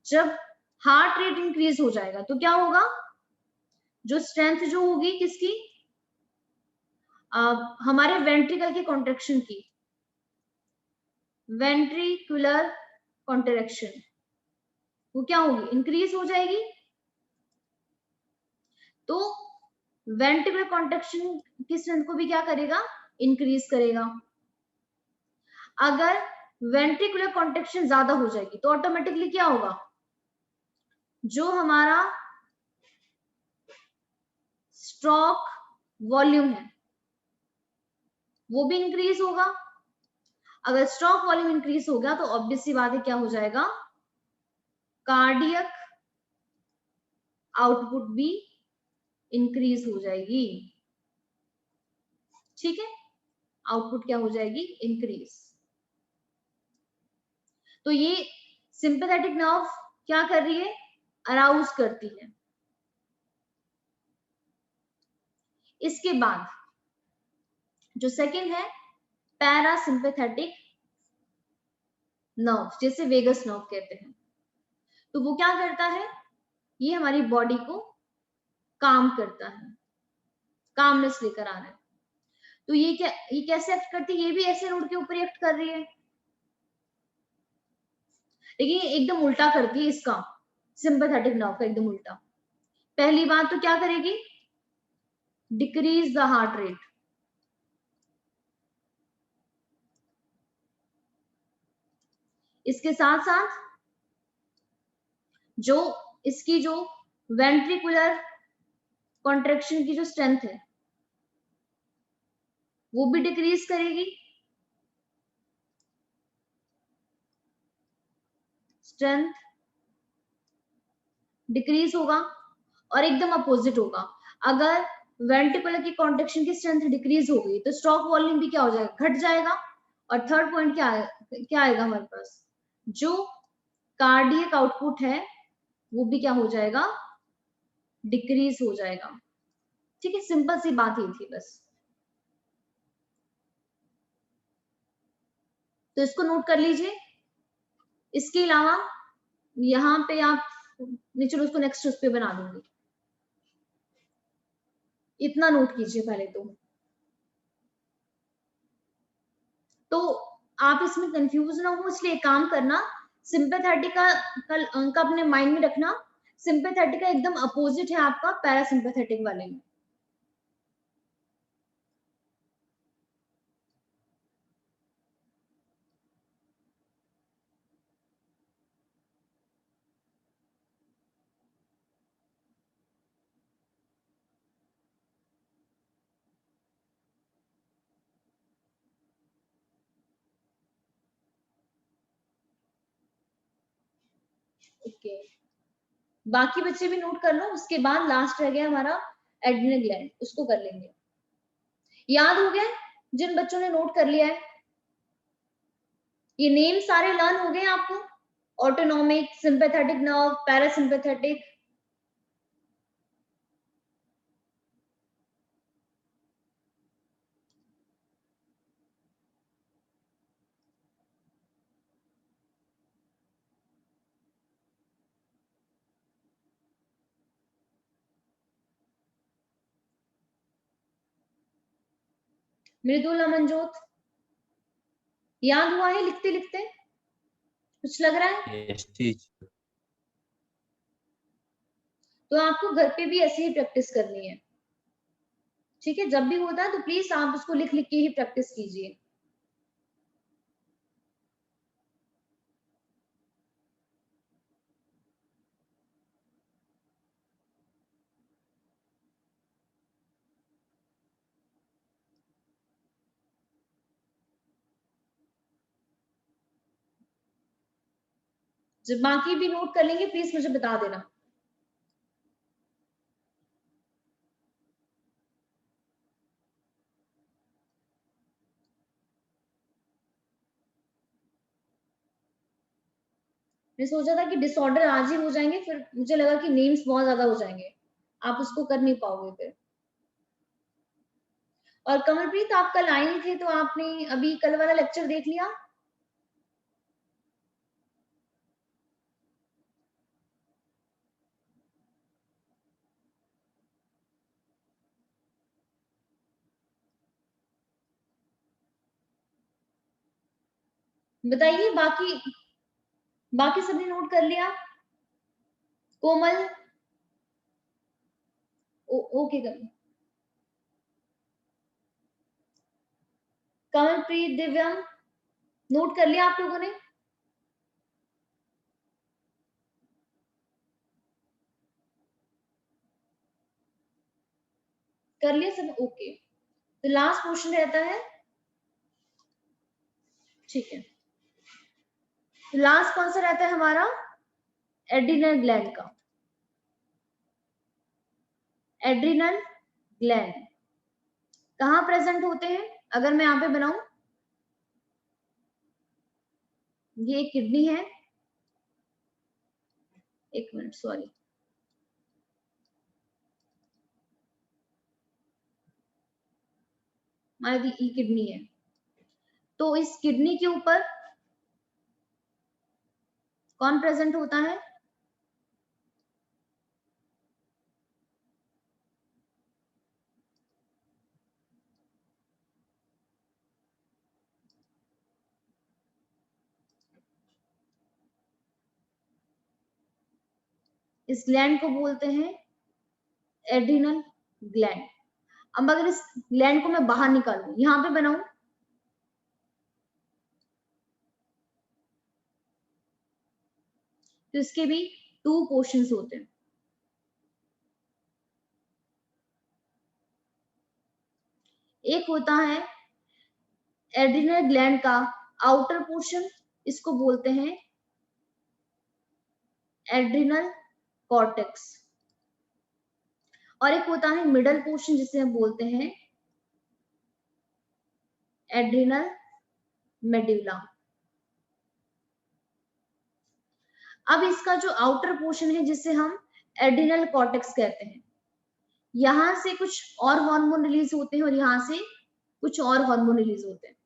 जब हार्ट रेट इंक्रीज हो जाएगा तो क्या होगा? जो स्ट्रेंथ जो होगी किसकी? हमारे वेंट्रिकल की कॉन्ट्रेक्शन की, वेंट्रिकुलर कॉन्ट्रेक्शन, वो क्या होगी? इंक्रीज हो जाएगी। तो वेंट्रिकुलर कॉन्ट्रेक्शन की स्ट्रेंथ को भी क्या करेगा? इंक्रीज करेगा। अगर वेंट्रिकुलर कॉन्ट्रेक्शन ज्यादा हो जाएगी तो ऑटोमेटिकली क्या होगा? जो हमारा स्ट्रोक वॉल्यूम है वो भी इंक्रीज होगा। अगर स्ट्रोक वॉल्यूम इंक्रीज हो गया तो ऑब्वियस सी बात है क्या हो जाएगा? कार्डियक आउटपुट भी इंक्रीज हो जाएगी, ठीक है। आउटपुट क्या हो जाएगी? इंक्रीज। तो ये सिंपैथेटिक नर्व क्या कर रही है? अराउज करती है। इसके बाद जो सेकंड है पैरासिम्पैथेटिक नर्व, जैसे वेगस नर्व कहते हैं। तो वो क्या करता है? ये हमारी बॉडी को काम करता है, कामनेस लेकर आ रहा है। तो ये कैसे एक्ट करती है? ये भी ऐसे नोड के ऊपर एक्ट कर रही है, लेकिन ये एकदम उल्टा करती है इसका, सिंपैथेटिक नर्व का एकदम उल्टा। पहली बात तो क्या करेगी? Decrease the heart rate. इसके साथ साथ जो इसकी जो वेंट्रिकुलर कॉन्ट्रेक्शन की जो स्ट्रेंथ है वो भी डिक्रीज करेगी। स्ट्रेंथ डिक्रीज होगा और एकदम अपोजिट होगा। अगर वेंट्रिकुलर की कॉन्ट्रेक्शन की स्ट्रेंथ डिक्रीज हो गई तो स्ट्रोक वॉल्यूम भी क्या हो जाएगा? घट जाएगा। और थर्ड पॉइंट क्या आएगा हमारे पास? जो कार्डियक आउटपुट है वो भी क्या हो जाएगा? डिक्रीज हो जाएगा, ठीक है। सिंपल सी बात ही थी बस। तो इसको नोट कर लीजिए। इसके अलावा यहाँ पे आप चलो उसको नेक्स्ट उस पे बना दूंगी, इतना नोट कीजिए पहले तो आप इसमें कंफ्यूज ना हो, इसलिए काम करना सिंपैथेटिक का अपने माइंड में रखना, सिंपैथेटिक का एकदम अपोजिट है आपका पैरासिम्पैथेटिक वाले में। ओके, बाकी बच्चे भी नोट कर लो, उसके बाद लास्ट रह गया हमारा एड्रिनल ग्लैंड, उसको कर लेंगे। याद हो गया जिन बच्चों ने नोट कर लिया है? ये नेम सारे लर्न हो गए आपको? Autonomic, sympathetic nerve, parasympathetic. Mridula Manjot, याद हुआ है लिखते लिखते? कुछ लग रहा है? Yes teacher. तो आपको घर पे भी ऐसे ही प्रैक्टिस करनी है, ठीक है? जब भी होता है तो प्लीज आप उसको लिख लिख के ही प्रैक्टिस कीजिए। जब बाकी भी नोट कर लेंगे प्लीज मुझे बता देना। मैं सोचा था कि डिसऑर्डर आज ही हो जाएंगे, फिर मुझे लगा कि नेम्स बहुत ज्यादा हो जाएंगे, आप उसको कर नहीं पाओगे फिर। और कमलप्रीत, आप कल आई थे तो आपने अभी कल वाला लेक्चर देख लिया? बताइए, बाकी बाकी सबने नोट कर लिया? कोमल, ओके कर। कमलप्रीत, दिव्यम, नोट कर लिया आप लोगों ने? कर लिया सब? ओके, तो लास्ट क्वेश्चन रहता है, ठीक है? तो लास्ट कौन सा रहता है हमारा? एड्रिनल ग्लैंड का। एड्रिनल ग्लैंड कहाँ प्रेजेंट होते हैं? अगर मैं यहाँ पे बनाऊं, ये किडनी है, एक मिनट सॉरी, हमारी ई किडनी है, तो इस किडनी के ऊपर कौन प्रेजेंट होता है? इस ग्लैंड को बोलते हैं एड्रिनल ग्लैंड। अब अगर इस ग्लैंड को मैं बाहर निकालूं, यहां पे बनाऊं, तो इसके भी टू पोर्शंस होते हैं। एक होता है एड्रिनल ग्लैंड का आउटर पोर्शन, इसको बोलते हैं एड्रिनल कॉर्टेक्स, और एक होता है मिडल पोर्शन जिसे हम बोलते हैं एड्रिनल मेडुला। अब इसका जो आउटर पोर्शन है जिसे हम एड्रिनल कॉर्टेक्स कहते हैं, यहां से कुछ और हार्मोन रिलीज होते हैं और यहां से कुछ और हार्मोन रिलीज होते हैं।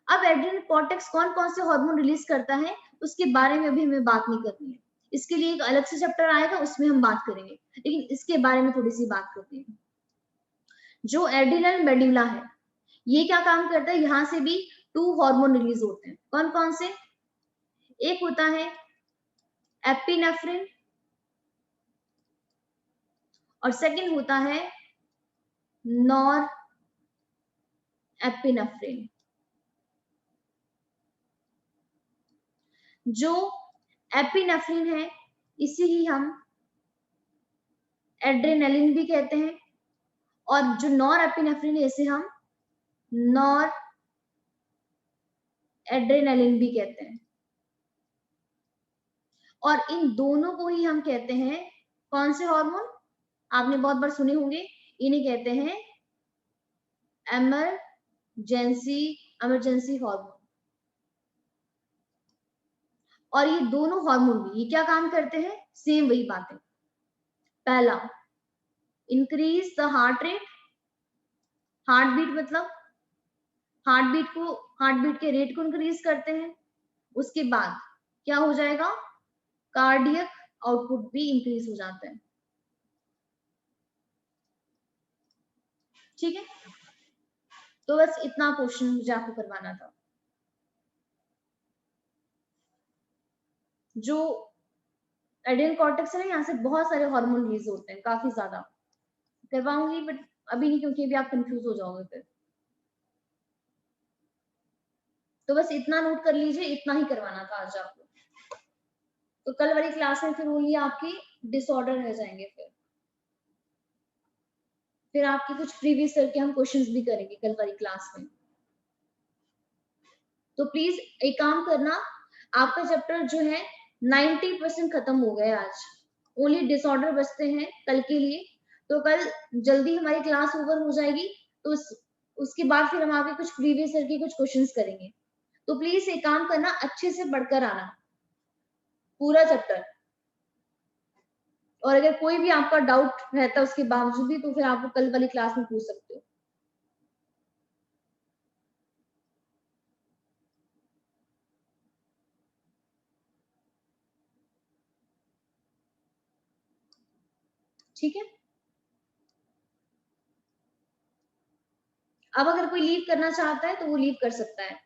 अब एड्रिनल कॉर्टेक्स कौन कौन से हार्मोन रिलीज करता है उसके बारे में अभी हमें बात नहीं करनी है, इसके लिए एक अलग से चैप्टर आएगा, उसमें हम बात करेंगे, लेकिन इसके बारे में थोड़ी सी बात करते हैं। जो एड्रिनल मेडुला है, ये क्या काम करता है? यहाँ से भी टू हार्मोन रिलीज होते हैं। कौन कौन से? एक होता है एपिनेफ्रिन, और सेकंड होता है नॉर एपिनेफ्रिन। जो एपिनेफ्रिन है इसे ही हम एड्रेनलिन भी कहते हैं, और जो नॉर एपिनेफ्रिन है इसे हम नॉर एड्रेनलिन भी कहते हैं। और इन दोनों को ही हम कहते हैं कौन से हार्मोन, आपने बहुत बार सुने होंगे, इन्हें कहते हैं इमरजेंसी हार्मोन। और ये दोनों हार्मोन भी ये क्या काम करते हैं, सेम वही बातें। पहला, increase the heart rate, heart beat मतलब हार्ट बीट के रेट को इंक्रीज करते हैं। उसके बाद क्या हो जाएगा, कार्डियक आउटपुट भी इंक्रीज हो जाता है। ठीक है, तो बस इतना क्वेश्चन मुझे आपको करवाना था। जो एड्रिनल कॉर्टेक्स है ना, यहाँ से बहुत सारे हार्मोन रिलीज होते हैं, काफी ज्यादा करवाऊंगी, बट अभी नहीं, क्योंकि अभी आप कंफ्यूज हो जाओगे फिर। तो बस इतना नोट कर लीजिए, इतना ही करवाना था आज आपको। तो कल वाली क्लास में फिर ओनली आपकी डिसऑर्डर रह जाएंगे। फिर आपकी कुछ प्रीवियस ईयर के हम क्वेश्चंस भी करेंगे कल वाली क्लास में। तो प्लीज एक काम करना, आपका चैप्टर जो है 90% खत्म हो गया आज, ओनली डिसऑर्डर बचते हैं कल के लिए। तो कल जल्दी हमारी क्लास ओवर हो जाएगी, तो उसके बाद फिर हम आगे कुछ प्रीवियस ईयर के कुछ क्वेश्चंस करेंगे। तो प्लीज एक काम करना, अच्छे से पढ़कर आना पूरा चैप्टर, और अगर कोई भी आपका डाउट रहता है उसके बावजूद भी, तो फिर आपको कल वाली क्लास में पूछ सकते हो। ठीक है, अब अगर कोई लीव करना चाहता है तो वो लीव कर सकता है।